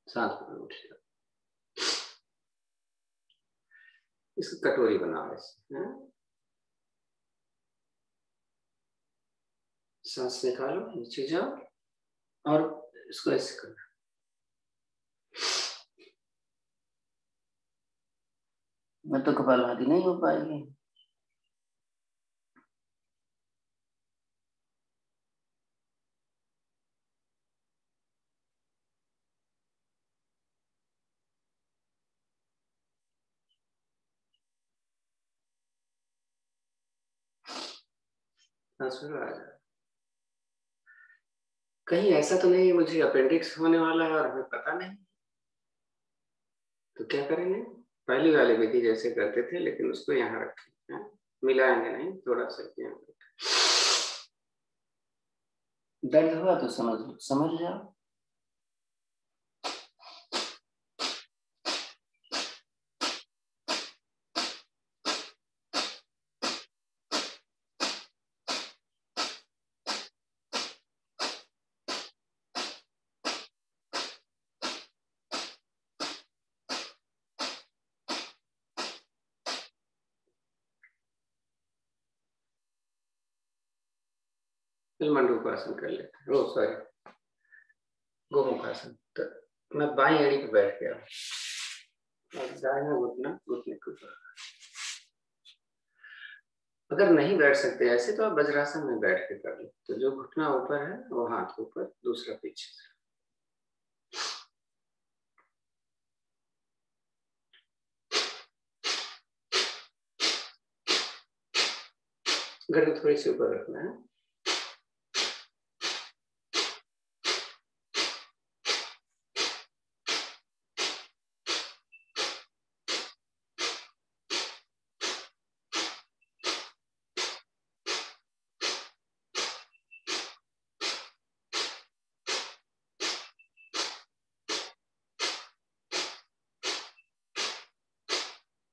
सांस में उठ जाओ, इसकी कटोरी बनाओ ऐसे, सांस निकालो, नीचे जाओ और इसको ऐसे करो। मैं तो कपालभाति नहीं हो पाएगी। शुरू आ जाए। कहीं ऐसा तो नहीं मुझे अपेंडिक्स होने वाला है और हमें पता नहीं, तो क्या करेंगे? पहली वाली विधि जैसे करते थे, लेकिन उसको यहाँ रखें, मिलाएंगे नहीं, थोड़ा सा यहाँ दर्द हुआ तो समझ जाओ। फिर मंडूकासन कर लेते हैं, ओ सॉरी गोमुखासन। तो मैं बाई एड़ी पे बैठ गया और दाहिना घुटना घुटने के ऊपर। अगर नहीं बैठ सकते ऐसे तो आप वज्रासन में बैठ के कर लो, तो जो घुटना ऊपर है वो हाथ ऊपर, दूसरा पीछे से। गर्दन थोड़ी सी ऊपर रखना है।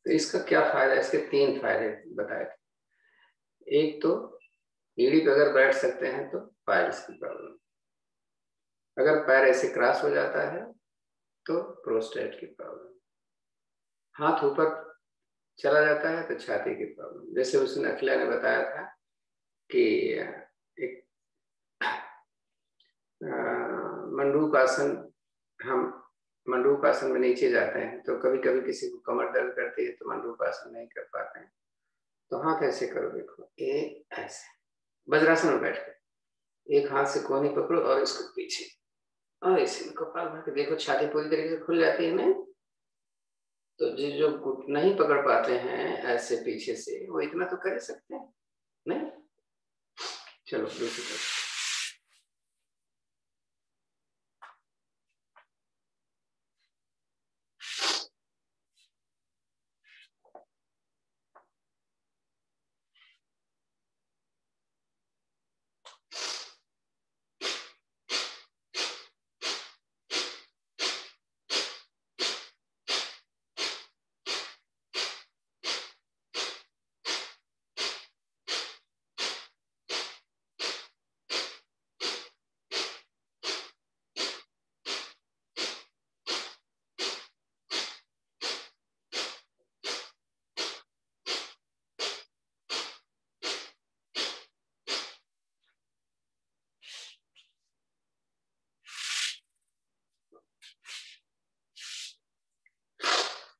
तो इसका क्या फायदा? इसके 3 फायदे बताए थे। एक तो एड़ी पे अगर बैठ सकते हैं तो पाइल्स की प्रॉब्लम, अगर पैर ऐसे क्रॉस हो जाता है तो प्रोस्टेट की प्रॉब्लम, हाथ ऊपर चला जाता है तो छाती की प्रॉब्लम। जैसे उसने अखिला ने बताया था कि एक मंडूक आसन, हम मंडूक आसन में नीचे जाते हैं तो कभी कभी किसी को कमर दर्द करती है तो मंडूक आसन नहीं कर पाते हैं, तो हाथ ऐसे करो, देखो एक ऐसे वज्रासन में बैठ कर एक हाथ से कोहनी पकड़ो और इसको पीछे और इसी में कपाल भर के देखो, छाती पूरी तरीके से खुल जाती है ना। तो जो घुटना नहीं पकड़ पाते हैं ऐसे पीछे से, वो इतना तो कर ही सकते हैं नहीं। चलो दूसरी तरफ।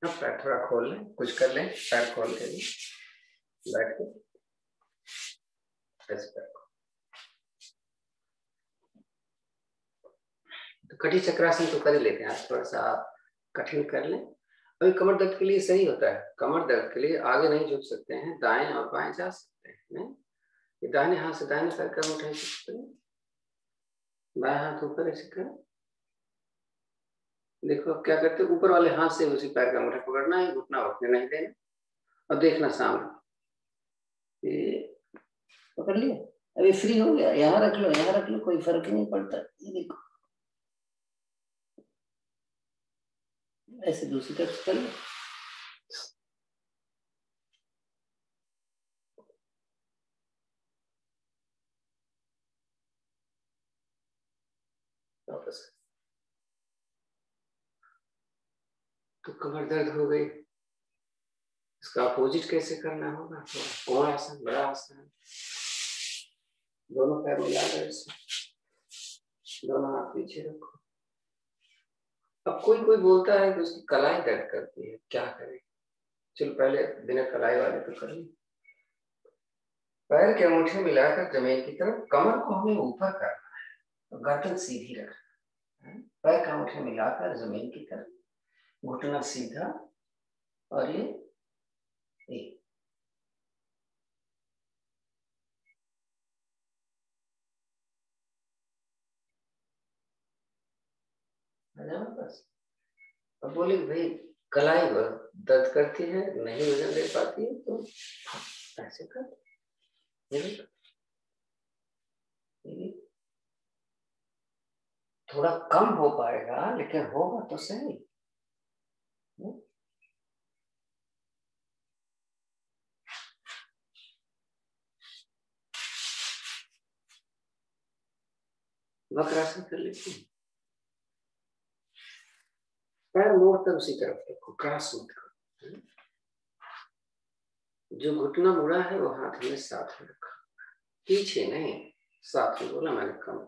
अब पैर थोड़ा खोल लें, कुछ कर लें, पैर खोल के बैठ के ऐसे पैर। तो कटी चक्रासन तो कर ही लेते हैं आज, थोड़ा सा आप कठिन कर लें। अभी कमर दर्द के लिए सही होता है, कमर दर्द के लिए आगे नहीं झुक सकते हैं, दाएं और बाएं जा सकते हैं। नहीं, दाहिने हाथ से दाहिने पैर का मुठाई सकते हैं, बाएं हाथ ऊपर ऐसे करें। देखो अब क्या करते हैं, ऊपर वाले हाथ से उसी पैर का मुठा पकड़ना है, घुटना उठने नहीं देना और देखना सामने। ये पकड़ लिया, अभी फ्री हो गया, यहाँ रख लो, यहाँ रख लो, कोई फर्क नहीं पड़ता। ये देखो ऐसे दूसरी तरफ कर लो। वापस तो कमर दर्द हो गई, इसका अपोजिट कैसे करना होगा? तो कोण आसन, बड़ा आसन, दोनों पैर मिला कर दोनों हाथ पीछे रखो। अब कोई कोई बोलता है कि उसकी कलाई दर्द करती है, क्या करें? चलो पहले बिना कलाई वाले तो कर ली। पैर के अंगूठे मिलाकर जमीन की तरफ, कमर को हमें ऊपर करना है, तो गर्दन सीधी रखना है। पैर के अंगूठे मिलाकर जमीन की तरफ, घुटना सीधा, और ये बस। अब बोले भाई कलाई दर्द करती है, नहीं वजन दे पाती है, तो ऐसे कर, थोड़ा कम हो पाएगा लेकिन होगा तो सही। वक्रासन कर लेते हैं, पैर मोड़कर उसी तरफ रखो, क्रॉस मत करो। जो घुटना मुड़ा है वो हाथ में साथ में रखा, पीछे नहीं, साथ में, बोला मैंने कम।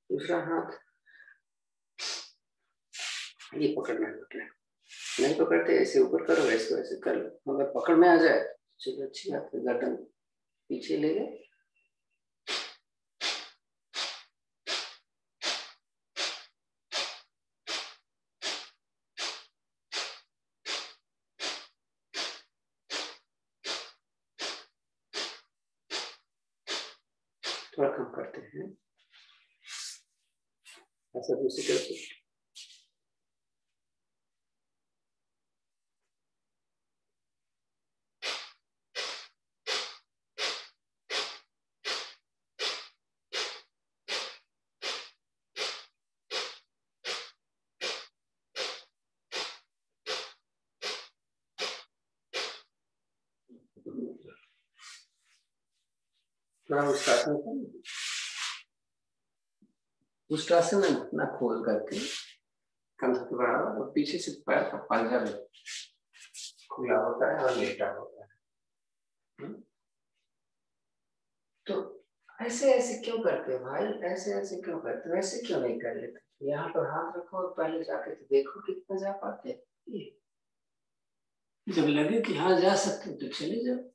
दूसरा हाथ ये पकड़ना है, घुटने नहीं पकड़ते, ऐसे ऊपर करो, ऐसे वैसे कर लो। अगर पकड़ में आ जाए चलो अच्छी बात है, गर्दन पीछे ले गए। थोड़ा कम करते हैं, ऐसा दूसरी तरफ। थोड़ा उष्टासन करें, उष्टासन में घुटना खोल करके कंधा के बराबर, और पीछे से पैर का पंजा भी खुला होता है और लेटा होता है। तो ऐसे ऐसे क्यों करते हो भाई, ऐसे ऐसे क्यों करते हो, ऐसे क्यों नहीं कर लेते? यहाँ पर हाथ रखो और पहले जाके तो देखो कितना जा पाते हैं। जब लगे कि हाँ जा सकते हो तो चले जाओ।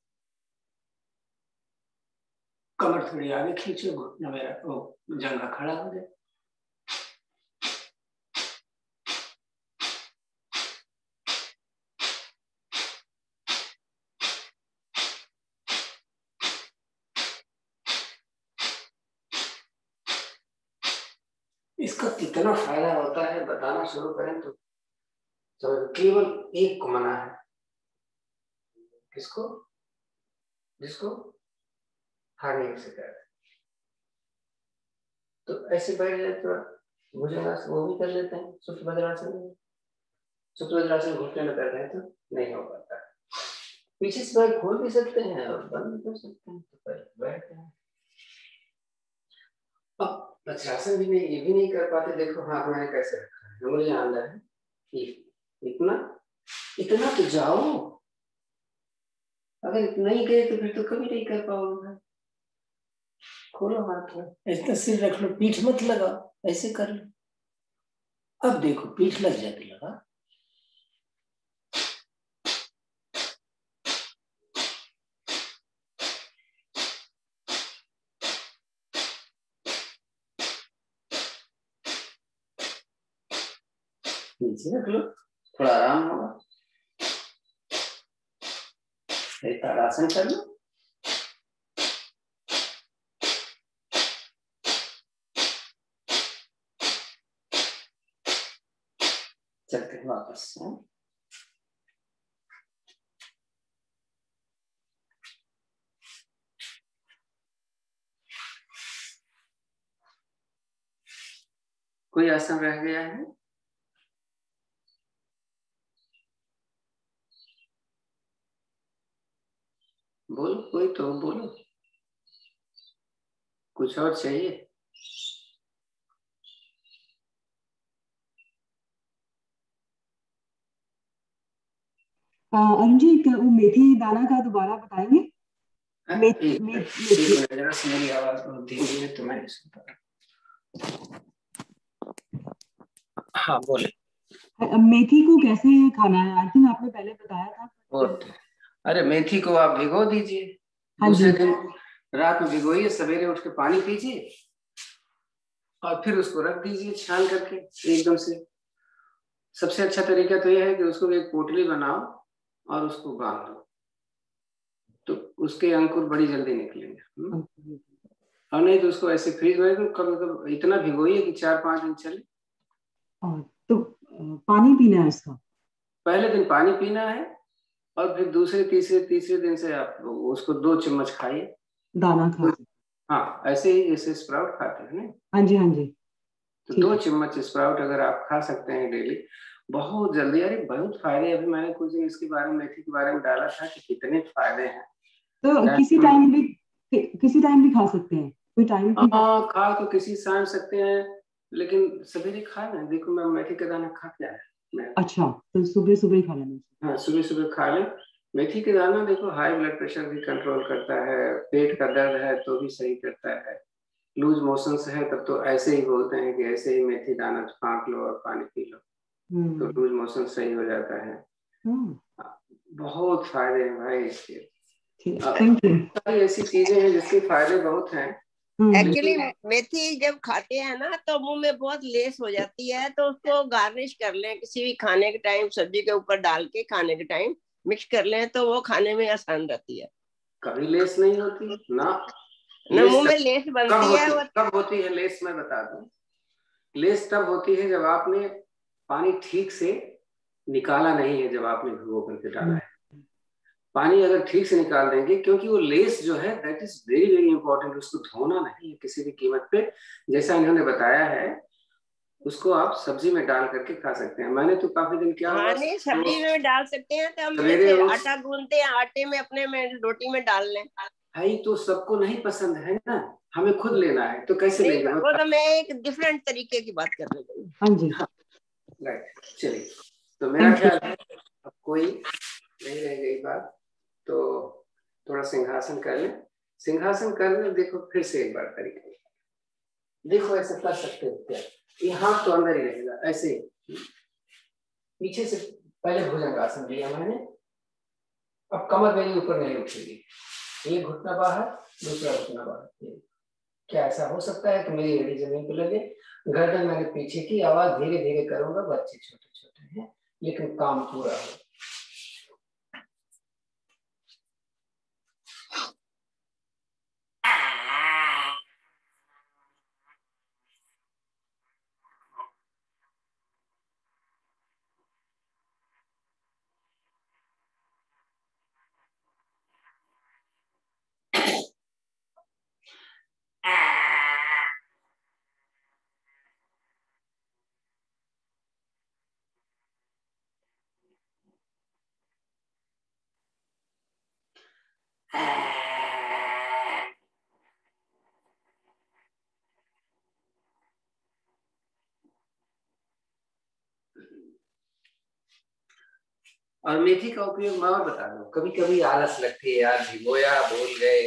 कमर थोड़ी आगे खींचो, घुटना मेरा जंगा खड़ा हो जाए। इसका कितना फायदा होता है बताना शुरू करें तो केवल एक को मना है, किसको? जिसको हारने से कर, तो ऐसे बैठ जाए, थोड़ा भुजंगासन वो भी कर लेते हैं, सुप्त वज्रासन। सुप्त वज्रासन घुटने में कर रहे हैं तो नहीं हो पाता, पीछे से पैर खोल भी सकते हैं और बंद भी कर सकते हैं, तो पैर बैठते हैं। अब वज्रासन भी नहीं, ये भी नहीं कर पाते, देखो हाथ मैंने कैसे रखा है, मुझे अंदर है, इतना इतना तो जाओ, अगर इतना ही गए तो फिर तो कभी नहीं कर पाओगे। खोलो हाथ में, ऐसा सिर रख लो, पीठ मत लगा, ऐसे कर लो। अब देखो पीठ लग जाती, लगा। नीचे रख लो, थोड़ा आराम होगा। एक ताड़ासन कर लो। चलते हैं वापस। कोई आसन रह गया है? बोलो, कोई तो बोलो, कुछ और चाहिए? अरुण जी, वो मेथी दाना का दोबारा बताएंगे? एक मेथी मिनट, जरा सी मेरी आवाज बहुत धीमी है तो मैं नहीं सुन पा रहा। हाँ बोले। मेथी को कैसे खाना है? आई थिंक आपने पहले बताया था। अरे मेथी को आप भिगो दीजिए, हाँ दूसरे जी। दिन रात में भिगोइए, सवेरे उठ के पानी पीजिए और फिर उसको रख दीजिए छान करके एकदम से। सबसे अच्छा तरीका तो यह है कि उसको एक पोटली बनाओ और उसको बांध दो, तो उसके अंकुर बड़ी जल्दी निकलेंगे। और नहीं तो उसको ऐसे फ्रीज में कम से कम इतना भिगोइए कि 4-5 दिन चले। तो पानी पीना है उसका? पहले दिन पानी पीना है और फिर दूसरे तीसरे दिन से आप उसको 2 चम्मच खाइए। दाना खा सकते? हाँ, ऐसे ही जैसे स्प्राउट खाते हैं ना। हाँ जी, हाँ जी। तो ठीक 2 है। चम्मच स्प्राउट अगर आप खा सकते हैं डेली, बहुत जल्दी। अरे बहुत फायदे। अभी मैंने कुछ दिन इसके बारे में, मेथी के बारे में डाला था कि कितने फायदे हैं। तो किसी टाइम भी खा सकते हैं? कोई टाइम की बात? हाँ, खा तो किसी शाम सकते हैं, लेकिन सवेरे खा ना। देखो मैं मेथी का दाना खा के आया मैं। अच्छा, तो सुबह सुबह ही खा लेना? हाँ, सुबह सुबह खा लें। मेथी के दाना देखो हाई ब्लड प्रेशर भी कंट्रोल करता है, पेट का दर्द है तो भी सही करता है, लूज मोशंस है तब तो ऐसे ही बोलते हैं कि ऐसे ही मेथी दाना फाँक लो और पानी पी लो, तो लूज मोशन सही हो जाता है। बहुत फायदे हैं भाई इसके। Thank you. सारी ऐसी चीजें हैं जिसके फायदे बहुत हैं। एक्चुअली मेथी जब खाते हैं ना तो मुंह में बहुत लेस हो जाती है, तो उसको गार्निश कर लें किसी भी खाने के टाइम, सब्जी के ऊपर डाल के खाने के टाइम मिक्स कर लें तो वो खाने में आसान रहती है। कभी लेस नहीं होती ना, ना लेस मुंह में लेस बनती है वो। कब होती है लेस? मैं बता दूं, लेस तब होती है जब आपने पानी ठीक से निकाला नहीं है, जब आपने भिगो करके डाला है। पानी अगर ठीक से निकाल देंगे, क्योंकि वो लेस जो है that is very very important, उसको धोना नहीं है किसी भी कीमत पे। जैसा इन्होंने बताया है, उसको आप सब्जी में डाल करके खा सकते हैं। मैंने तो काफी दिन क्या हुआ, हाँ नहीं, सब्जी में डाल सकते हैं, तो हम सवेरे जैसे आटा गूंदते हैं आटे में अपने में रोटी में डाल लें। भाई तो सबको नहीं पसंद है ना, हमें खुद लेना है तो कैसे नहीं, लेंगे? वो तो मैं एक डिफरेंट तरीके की बात कर रही हूँ। हाँ जी। राइट, चलिए। तो मेरा ख्याल है अब कोई नहीं रह गई बात, तो थोड़ा सिंहासन कर लें। सिंहासन करने देखो फिर से एक बार तरीका देखो, ऐसे कर सकते हो क्या? ये हाथ तो अंदर ही रहेगा ऐसे। पीछे से पहले भुजंगासन लिया मैंने, अब कमर मेरी ऊपर नहीं उठेगी, एक घुटना बाहर, दूसरा घुटना बाहर। क्या ऐसा हो सकता है कि मेरी एड़ी जमीन पे लगे? गर्दन मैंने पीछे की, आवाज धीरे धीरे करूंगा, बच्चे छोटे छोटे हैं लेकिन काम पूरा हो। और मेथी का उपयोग मैं और बता दूं, कभी कभी आलस लगती है यार, भिगोया भूल गए,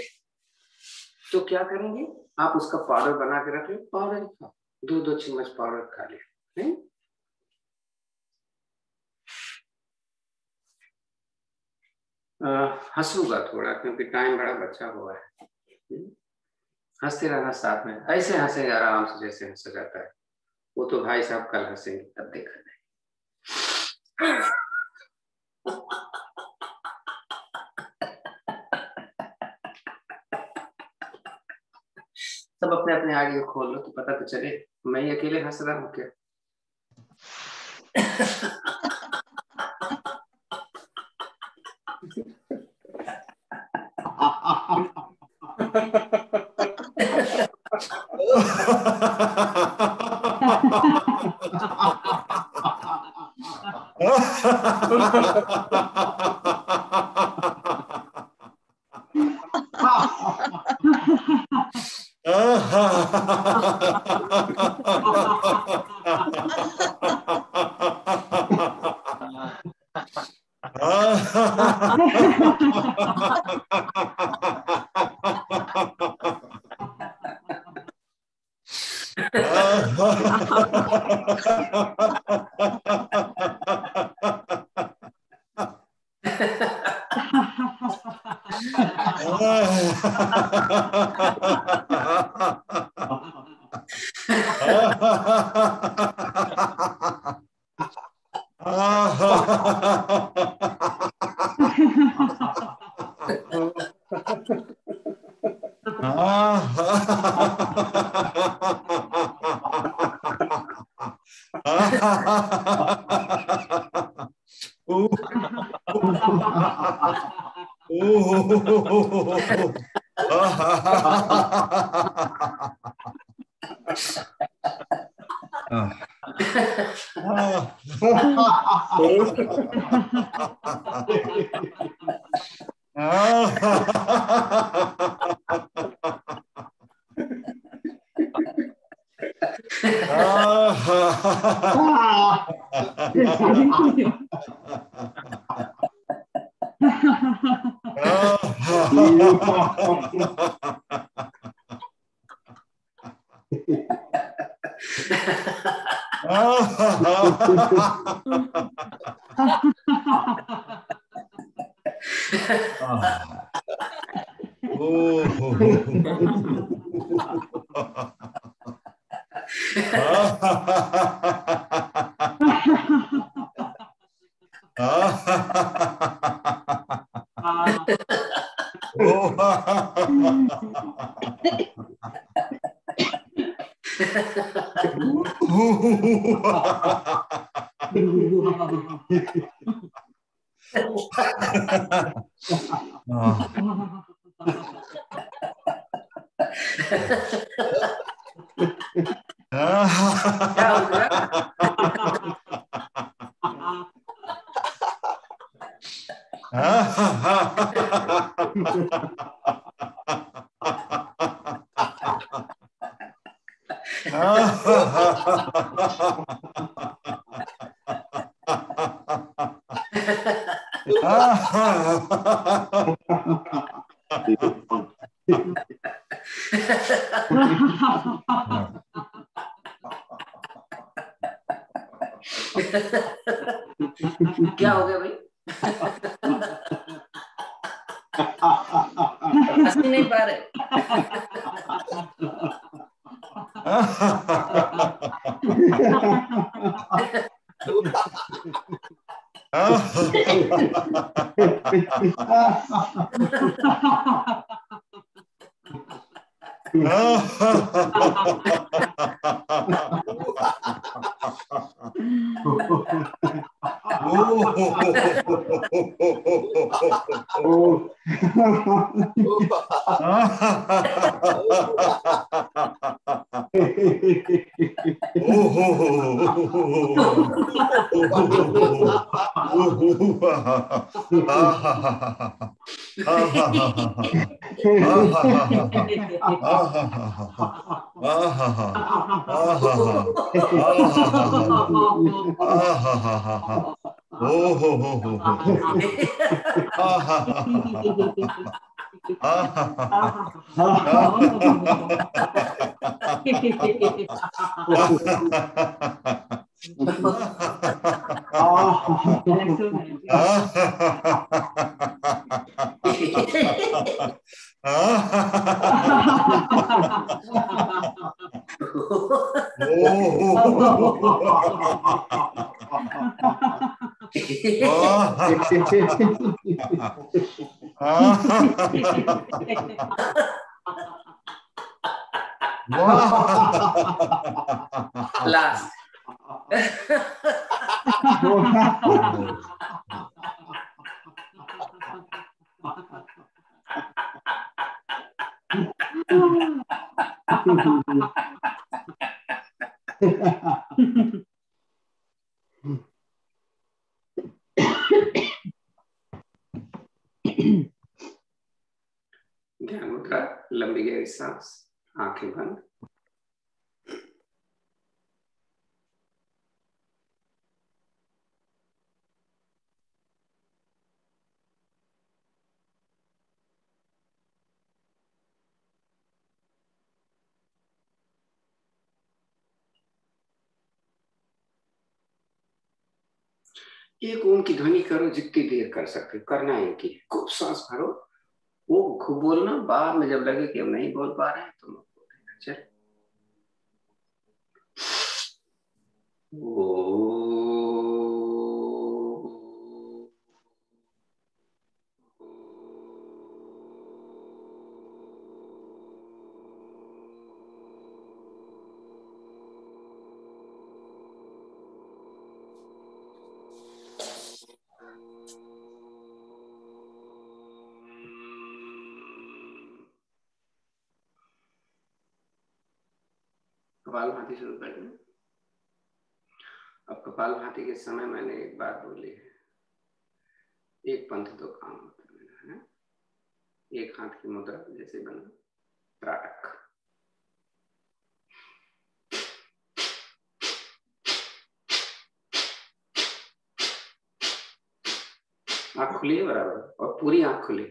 तो क्या करेंगे, आप उसका पाउडर बना के रख लो, पाउडर खाओ, 2-2 चम्मच पाउडर खा ले। हंसूंगा थोड़ा क्योंकि टाइम बड़ा बचा हुआ है। हंसते रहना साथ में, ऐसे हंसे आराम से जैसे हंसा जाता है। वो तो भाई साहब कल हंसेंगे तब देखा जाए। सब अपने अपने ऑडियो खोल लो तो पता तो चले, मैं ही अकेले हंस रहा हूँ क्या? क्या हो गया? क्या हो गया भाई? हंस नहीं पा रहे? लास्ट। ध्यान मुद्रा, लंबी गहरी सांस, आंखें बंद। एक ओम की ध्वनि करो जितनी देर कर सकते हो, करना है कि खूब सांस भरो, वो खूब बोलना, बाद में जब लगे कि हम नहीं बोल पा रहे हैं तो मत बोल देना। चल कपालभाति शुरू कर दें। अब कपालभाति के समय मैंने एक बात बोली है, एक पंथ दो काम होता है। एक हाथ की मुद्रा जैसे बना त्राटक, आंख खुली है बराबर और पूरी आंख खुली।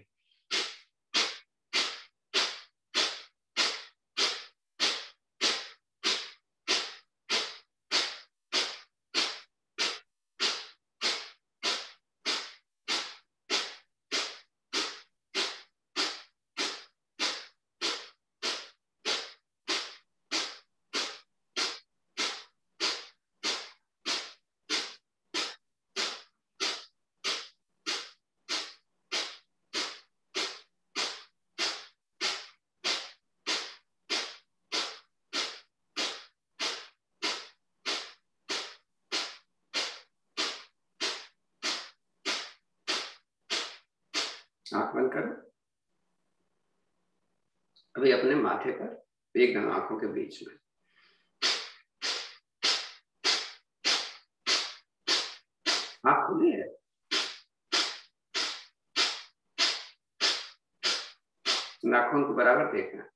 आंख बंद करो। अभी अपने माथे पर एकदम आंखों के बीच में आंख खुली है, नाखून को बराबर देखना।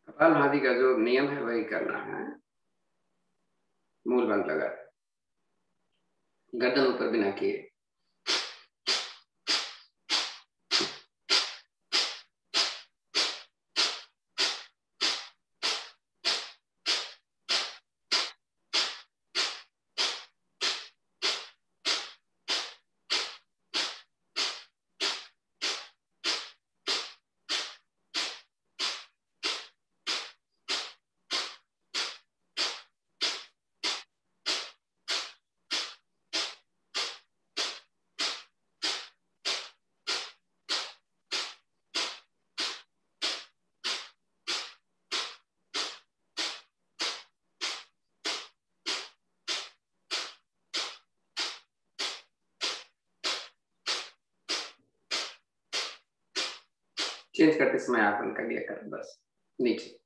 कपालभाति का जो नियम है वही करना है। मूल बंद लगा, गर्दन ऊपर बिना किए। चेंज करते समय आंख बंद कर लिया कर, बस नीचे।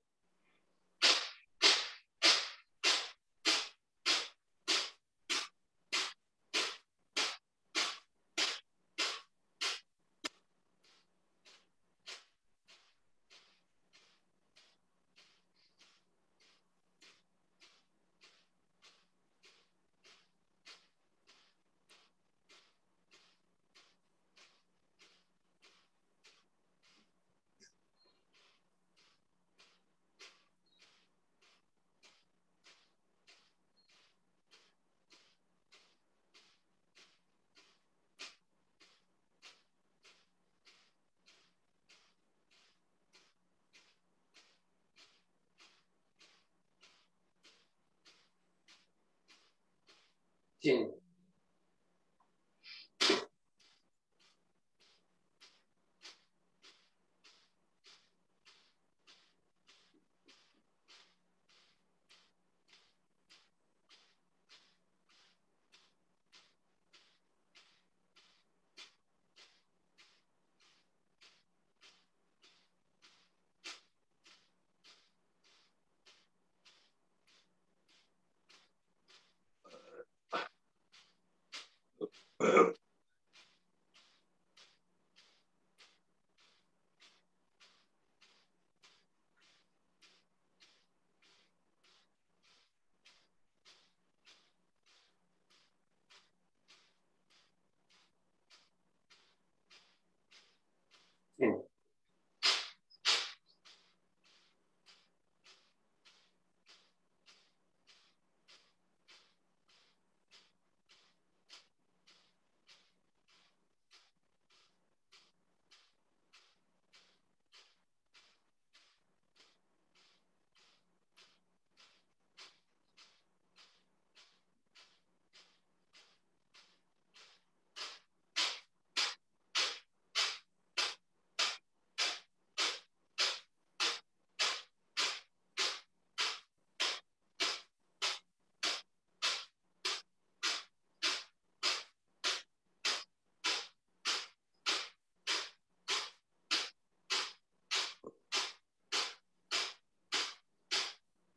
जी जी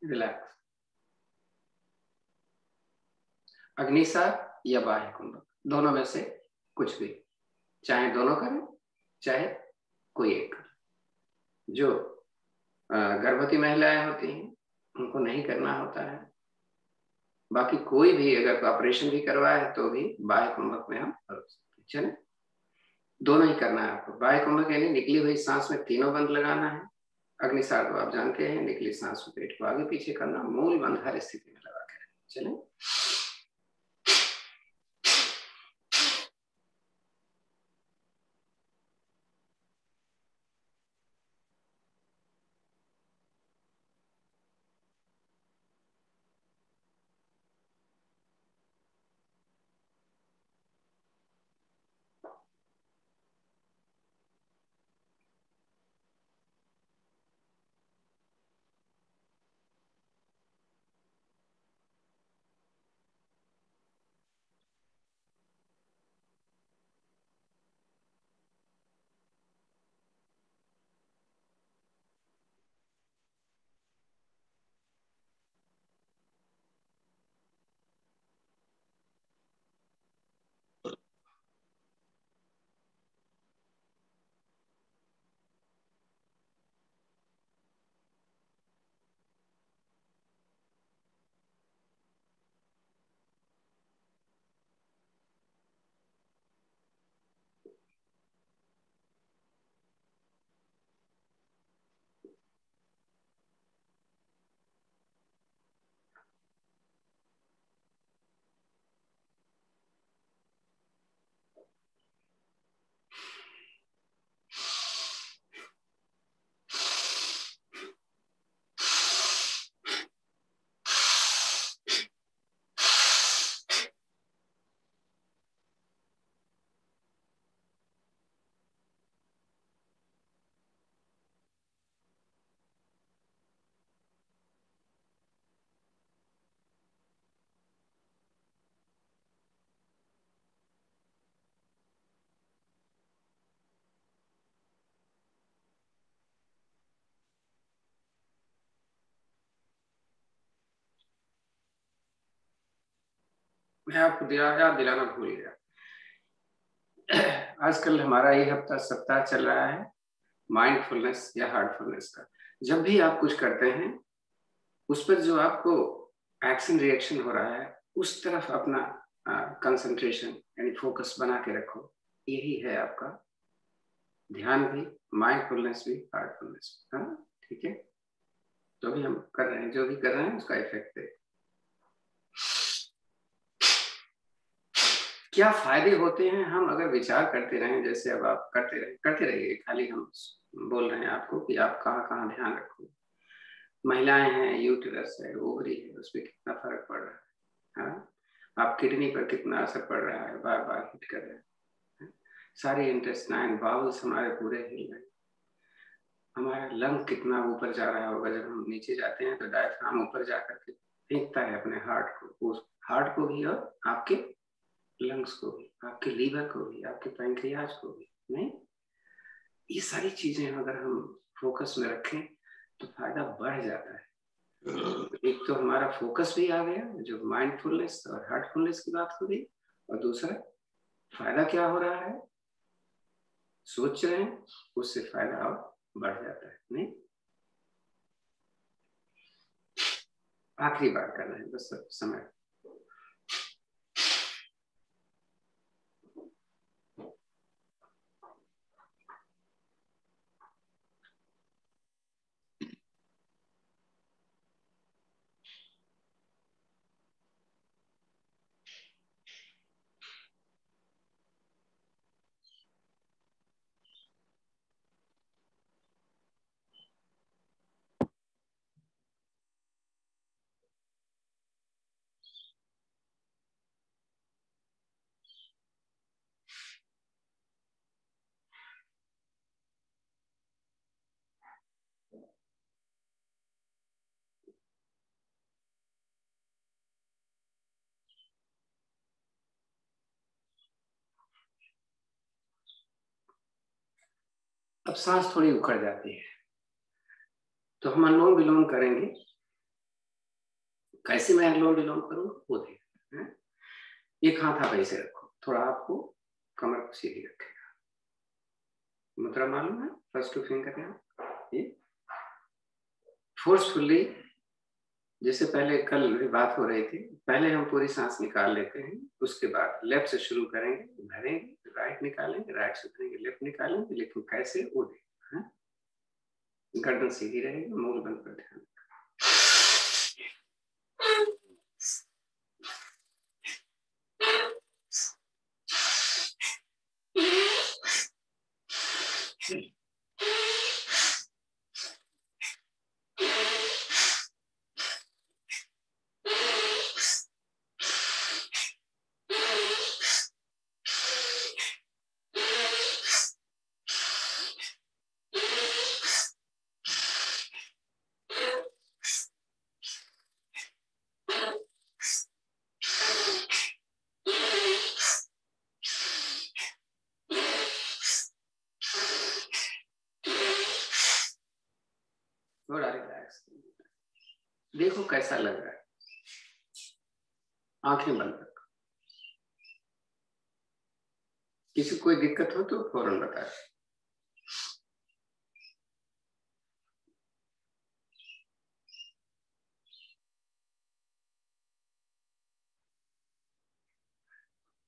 रिलैक्स। अग्निसार या बाह्य कुंभक, दोनों में से कुछ भी, चाहे दोनों करें चाहे कोई एक करें। जो गर्भवती महिलाएं होती हैं उनको नहीं करना होता है, बाकी कोई भी अगर ऑपरेशन भी करवाए है तो भी बाह्य कुंभक में हम कर सकते। चले, दोनों ही करना है आपको। बाह्य कुंभक यानी निकली हुई सांस में तीनों बंद लगाना है। अग्निसार तो आप जानते हैं, निकली सांस को पेट को आगे पीछे करना, मूल बंद हर स्थिति में लगा के। चले, मैं आपको याद दिलाना भूल गया। आजकल हमारा ये हफ्ता सप्ताह चल रहा है माइंडफुलनेस या हार्टफुलनेस का। जब भी आप कुछ करते हैं उस पर जो आपको एक्शन रिएक्शन हो रहा है उस तरफ अपना कंसंट्रेशन यानी फोकस बना के रखो। यही है आपका ध्यान भी, माइंडफुलनेस भी, हार्टफुलनेस भी। हाँ ठीक है, जो भी हम कर रहे हैं, जो भी कर रहे हैं उसका इफेक्ट दे। क्या फायदे होते हैं हम अगर विचार करते रहें, जैसे अब आप करते रहिए। खाली हम बोल रहे हैं आपको कि आप कहाँ कहाँ ध्यान रखो। महिलाएं हैं, यूटेरस है, ओवरी है, उस पर कितना फर्क पड़ रहा है। हाँ, आप किडनी पर कितना असर पड़ रहा है, बार बार हिट कर रहे हैं। सारे इंटेस्टाइन बाउल्स हमारे पूरे हिल रहे हैं। हमारा लंग कितना ऊपर जा रहा होगा, जब हम नीचे जाते हैं तो डायफ्राम ऊपर जाकर के फेंकता है अपने हार्ट को, उस हार्ट को भी और आपके लंग्स को भी, आपके लीवर को भी, आपके पैंक्रियाज को भी। नहीं, ये सारी चीजें अगर हम फोकस में रखें तो फायदा बढ़ जाता है। एक तो हमारा फोकस भी आ गया, जो माइंडफुलनेस और हार्टफुलनेस की बात हो गई, और दूसरा फायदा क्या हो रहा है, सोच रहे हैं, उससे फायदा और बढ़ जाता है। नहीं, आखिरी बार करना है बस समय। अब सांस थोड़ी उखड़ जाती है तो हम अनुलोम विलोम करेंगे। कैसे मैं अनुलोम विलोम करूँ वो देखिए। एक हाथ आप ऐसे रखो, थोड़ा आपको कमर को सीधी रखेगा। मुद्रा मालूम है, फर्स्ट टू फिंगर यहाँ, ये फोर्सफुली, जैसे पहले कल भी बात हो रही थी, पहले हम पूरी सांस निकाल लेते हैं, उसके बाद लेफ्ट से शुरू करेंगे, भरेंगे, राइट निकालेंगे, राइट से भरेंगे, लेफ्ट निकालेंगे, लेकिन कैसे वो देखें। गर्दन सीधी रहेगी, मूल बंद पर ध्यान। थोड़ा रिलैक्स, देखो कैसा लग रहा है। आंखें बंद रखो, किसी कोई दिक्कत हो तो फौरन बताए।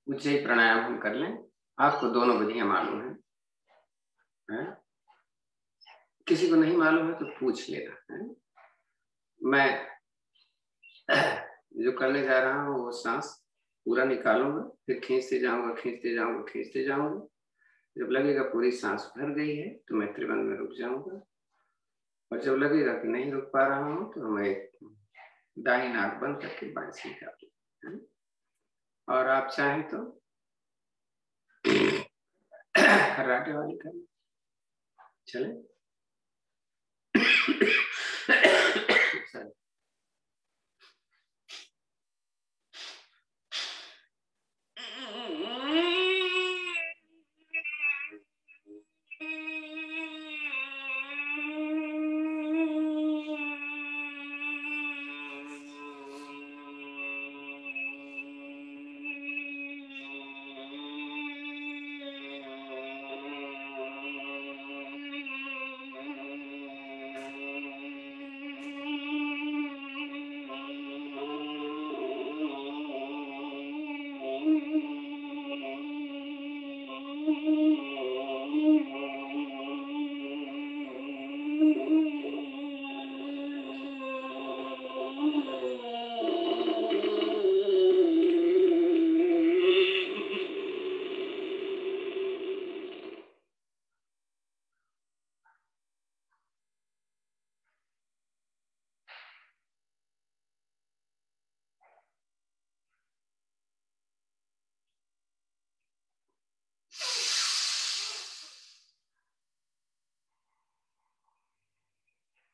उज्जयी प्राणायाम हम कर लें। आपको दोनों विधियां मालूम है? किसी को नहीं मालूम है तो पूछ लेना है। मैं जो करने जा रहा हूँ वो सांस पूरा निकालूंगा, फिर खींचते जाऊंगा, खींचते जाऊंगा, खींचते जाऊंगा। जब लगेगा पूरी सांस भर गई है तो मैं त्रिबंध में रुक जाऊंगा, और जब लगेगा कि नहीं रुक पा रहा हूँ तो मैं दाहिनी नाक बंद करके बाएं से निकालूंगा। और आप चाहें तो खर्राटे वाली करें, चले।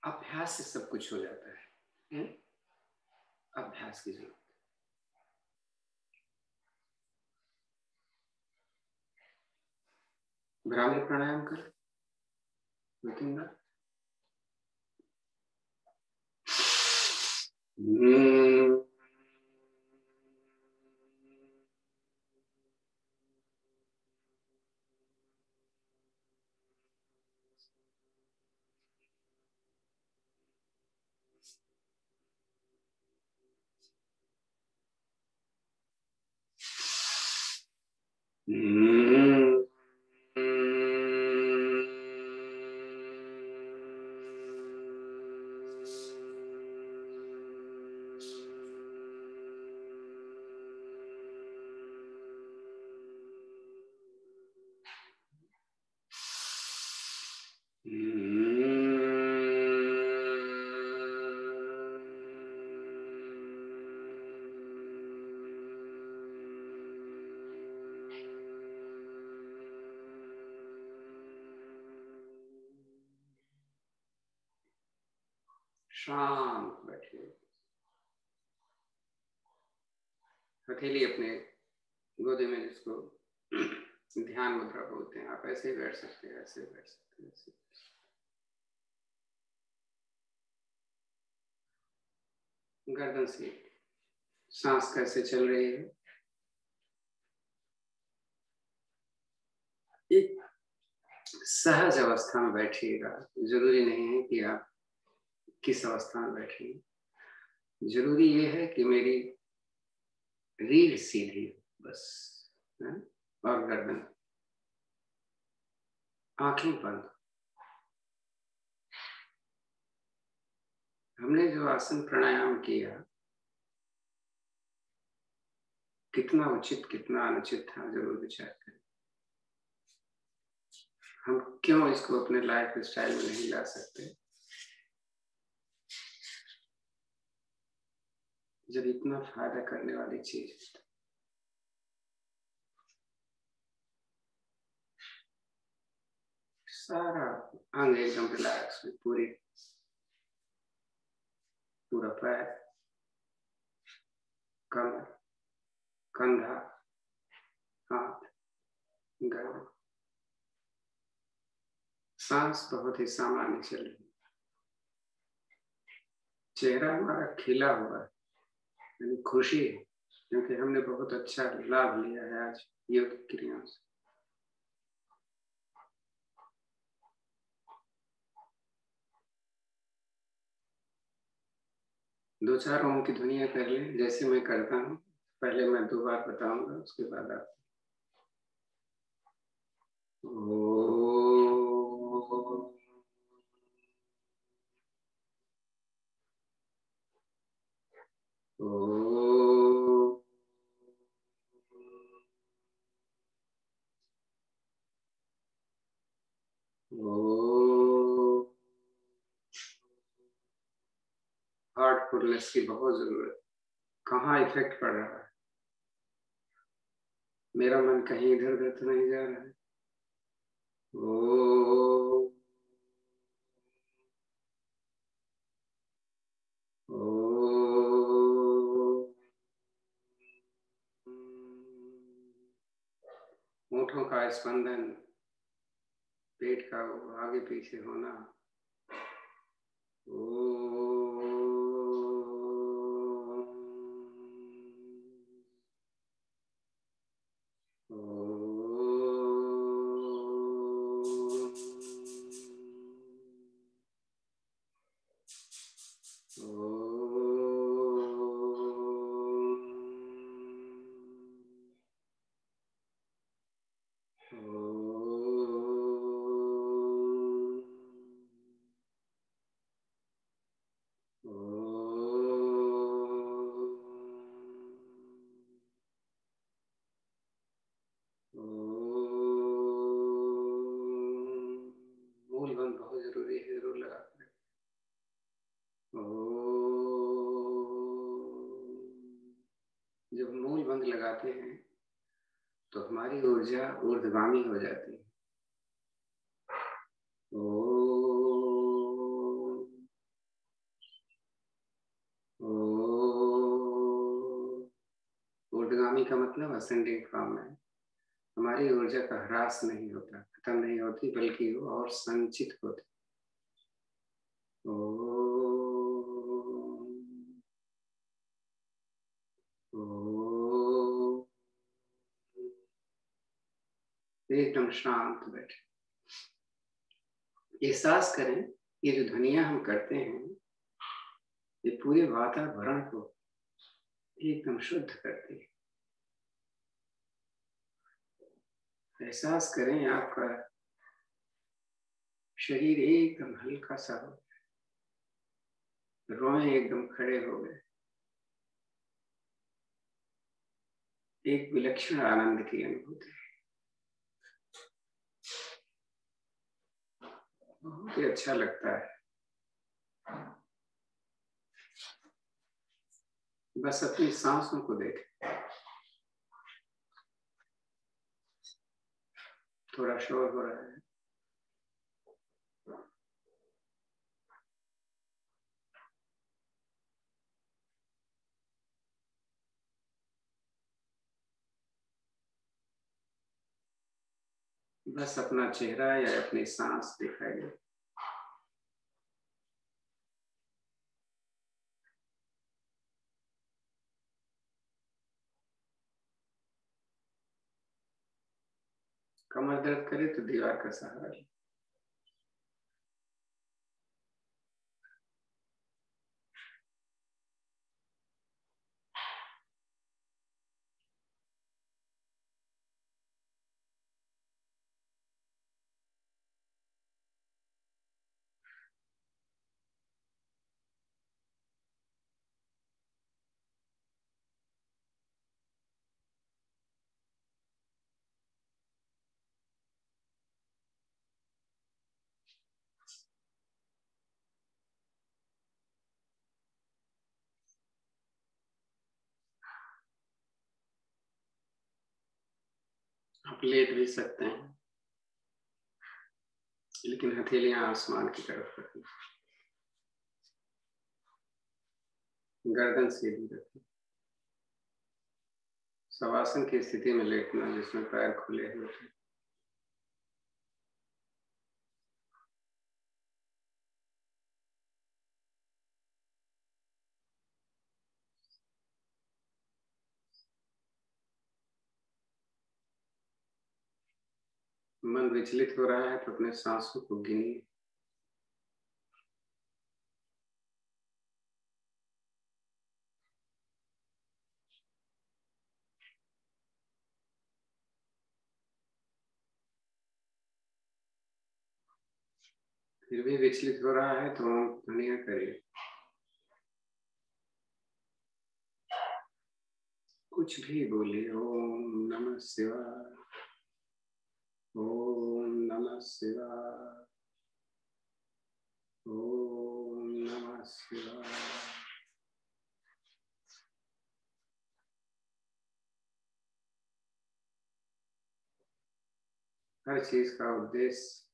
अभ्यास से सब कुछ हो जाता है। अभ्यास की जरूरत। भ्रामरी प्राणायाम कर, रुकेंगे। शांत बैठिए। हथेली अपने गोदे में, जिसको ध्यान मुद्रा बोलते हैं, आप ऐसे ही बैठ सकते हैं, ऐसे बैठ सकते हैं, ऐसे। गर्दन से सांस कैसे चल रही है, एक सहज अवस्था में बैठिएगा। जरूरी नहीं है कि आप किस अवस्था में बैठे, जरूरी ये है कि मेरी रीढ़ सीधी बस है? और गर्दन, आंखें बंद। हमने जो आसन प्राणायाम किया, कितना उचित कितना अनुचित था, जरूर विचार करें। हम क्यों इसको अपने लाइफ स्टाइल में नहीं ला सकते, जब इतना फायदा करने वाली चीज है। सारा अंग एकदम रिलैक्स में, पूरा पैर, कमर, कंधा, हाथ, गर्दन। सांस बहुत ही सामान्य चल रही है। चेहरा हमारा खिला हुआ है, यानी खुशी है, क्योंकि हमने बहुत अच्छा लाभ लिया है आज योग क्रियाओं से। दो चार ओम की ध्वनियां कर लें, जैसे मैं करता हूँ। पहले मैं 2 बार बताऊंगा, उसके बाद आप। हार्टफुलनेस की बहुत जरूरत। कहाँ इफेक्ट पड़ रहा है, मेरा मन कहीं इधर उधर तो नहीं जा रहा है। ओ, होठों का स्पंदन, पेट का आगे पीछे होना। मूलबंध बहुत जरूरी है, जरूर लगा करें। जब मूल बंध लगाते हैं तो हमारी ऊर्जा ऊर्ध्वगामी हो जाती है। गामी का मतलब असेंडिंग फॉर्म में। हमारी ऊर्जा का ह्रास नहीं होता, खत्म नहीं होती, बल्कि वो और संचित होती। ओम ओम। एकदम शांत बैठे, एहसास करें ये जो ध्वनियां हम करते हैं ये पूरे वातावरण को एकदम शुद्ध करती है। एहसास करें आपका शरीर एकदम हल्का सा हो, रोए एकदम खड़े हो गए, एक विलक्षण आनंद की अनुभूति। बहुत ही अच्छा लगता है। बस अपनी सांसों को देखें। थोड़ा शोर हो रहा है, बस अपना चेहरा या अपनी सांस दिखाई दे। कमर दर्द करे तो दीवार का सहारा ले। आप लेट भी सकते हैं, लेकिन हथेलियां आसमान की तरफ रखें, गर्दन सीधी रखें। शवासन की स्थिति में लेटना जिसमें पैर खुले हुए हैं। मन विचलित हो रहा है तो अपने सांसों को गिनिए। फिर भी विचलित हो रहा है तो ओम ध्वनियां करिए। कुछ भी बोलिए। ओम नमः शिवाय, ओम नमः शिवाय, ओम नमः शिवाय। हर चीज का उद्देश्य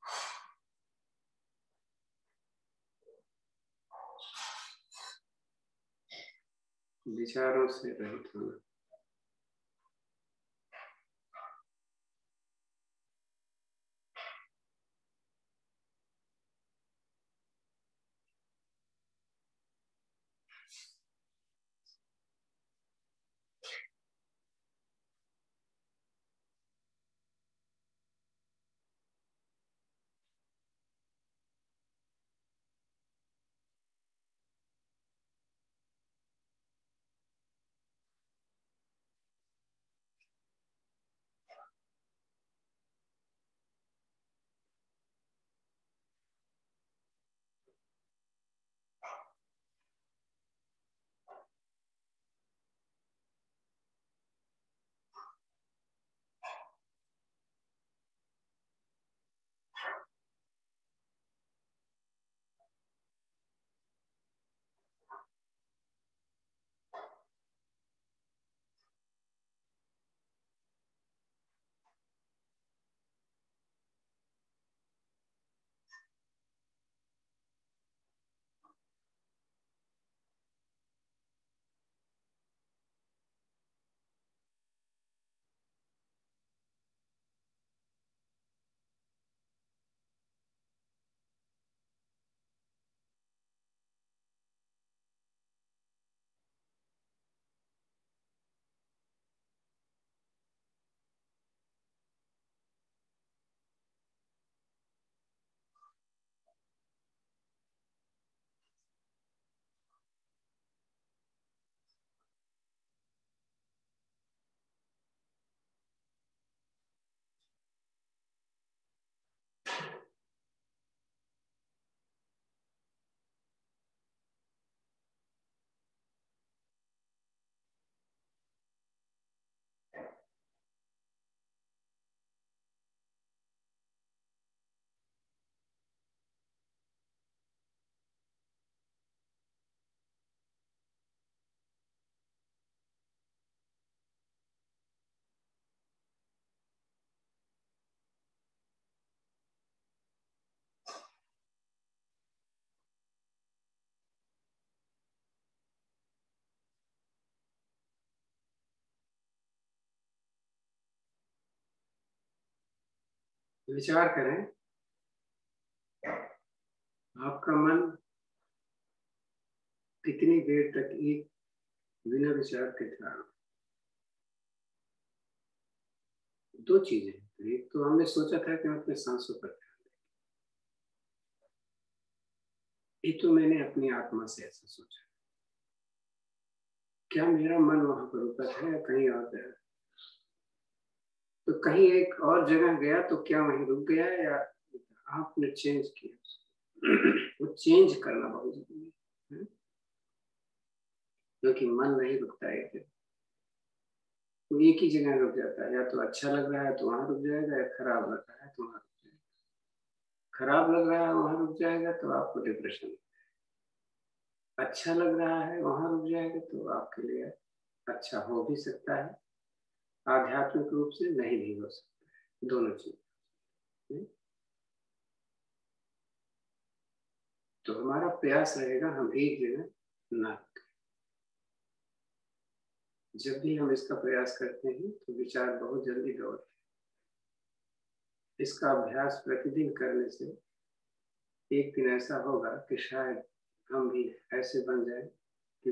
विचारों से रहित होना। विचार करें, आपका मन कितनी देर तक एक बिना विचार के था। दो चीजें, एक तो हमने सोचा था कि हम अपने सांसों पर ध्यान दें, एक तो मैंने अपनी आत्मा से ऐसा सोचा, क्या मेरा मन वहां पर रुका था या कहीं और गया? तो कहीं एक और जगह गया तो क्या वहीं रुक गया या आपने चेंज किया? वो चेंज करना बहुत जरूरी है, क्योंकि मन नहीं रुकता है फिर तो एक ही जगह रुक जाता है। या तो अच्छा लग रहा है तो वहां रुक जाएगा, या खराब लग रहा है तो वहां रुक जाएगा। खराब लग रहा है वहां रुक जाएगा तो आपको डिप्रेशन, अच्छा लग रहा है वहां रुक जाएगा तो आपके लिए अच्छा हो भी सकता है, आध्यात्मिक रूप से नहीं भी हो सकता है, दोनों चीज। तो हमारा प्रयास रहेगा हम एक जगह ना रुकें। जब भी हम इसका प्रयास करते हैं तो विचार बहुत जल्दी दौड़ते हैं। इसका अभ्यास प्रतिदिन करने से एक दिन ऐसा होगा कि शायद हम भी ऐसे बन जाए कि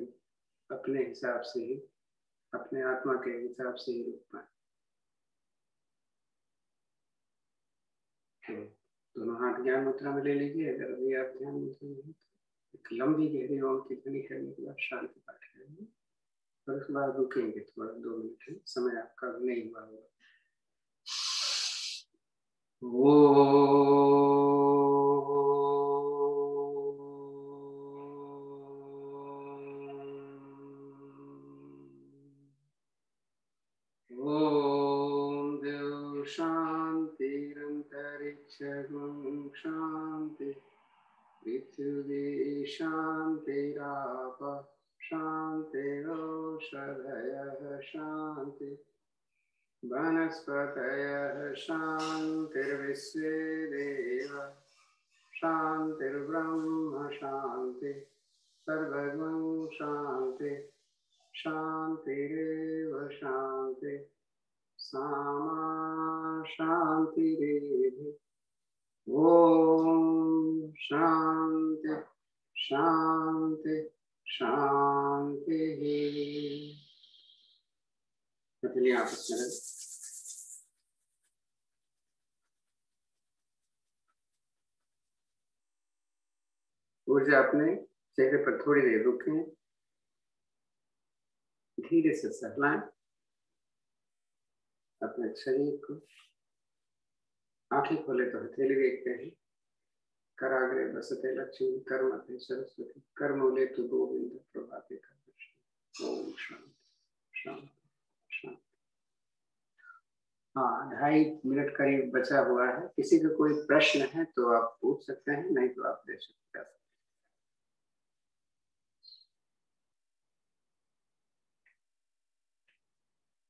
अपने हिसाब से ही, अपने आत्मा के हिसाब से ही रुक पाए। तो दोनों हाथ ज्ञान मुद्रा में ले लीजिए। अगर अभी आप ध्यान मुद्रा में हैं तो एक लंबी गहरी ओम की ध्वनि करने के बाद शांति पाठ करेंगे और उसके बाद रुकेंगे थोड़ा 2 मिनट, समय आपका नहीं हुआ होगा। ओम देव शांतिरंतरिक्षं शांति, पृथ्वी शांतिराप शांतिरोषधयः शांति, वनस्पतयः शान्तिर्विश्वे देवा शान्तिर्ब्रह्म शान्ति, सर्वगं शान्ति शान्तिरेव शान्ति, सामा शान्तिरेधि। ओम शांति शांति शांति। चलिए आपस में ऊर्जा अपने चेहरे पर थोड़ी देर रुकें, धीरे से सहलाएं अपने शरीर को। आंखें खोले तो हथेली देखते हैं, कराग्रे बसते लक्ष्मी, कर्मते सरस्वती, कर्मूले तो गोविंद प्रभाते कर। ओम शांति शांति शांति। हाँ, 2.5 मिनट करीब बचा हुआ है। किसी का कोई प्रश्न है तो आप पूछ सकते हैं, नहीं तो आप दे सकते हैं।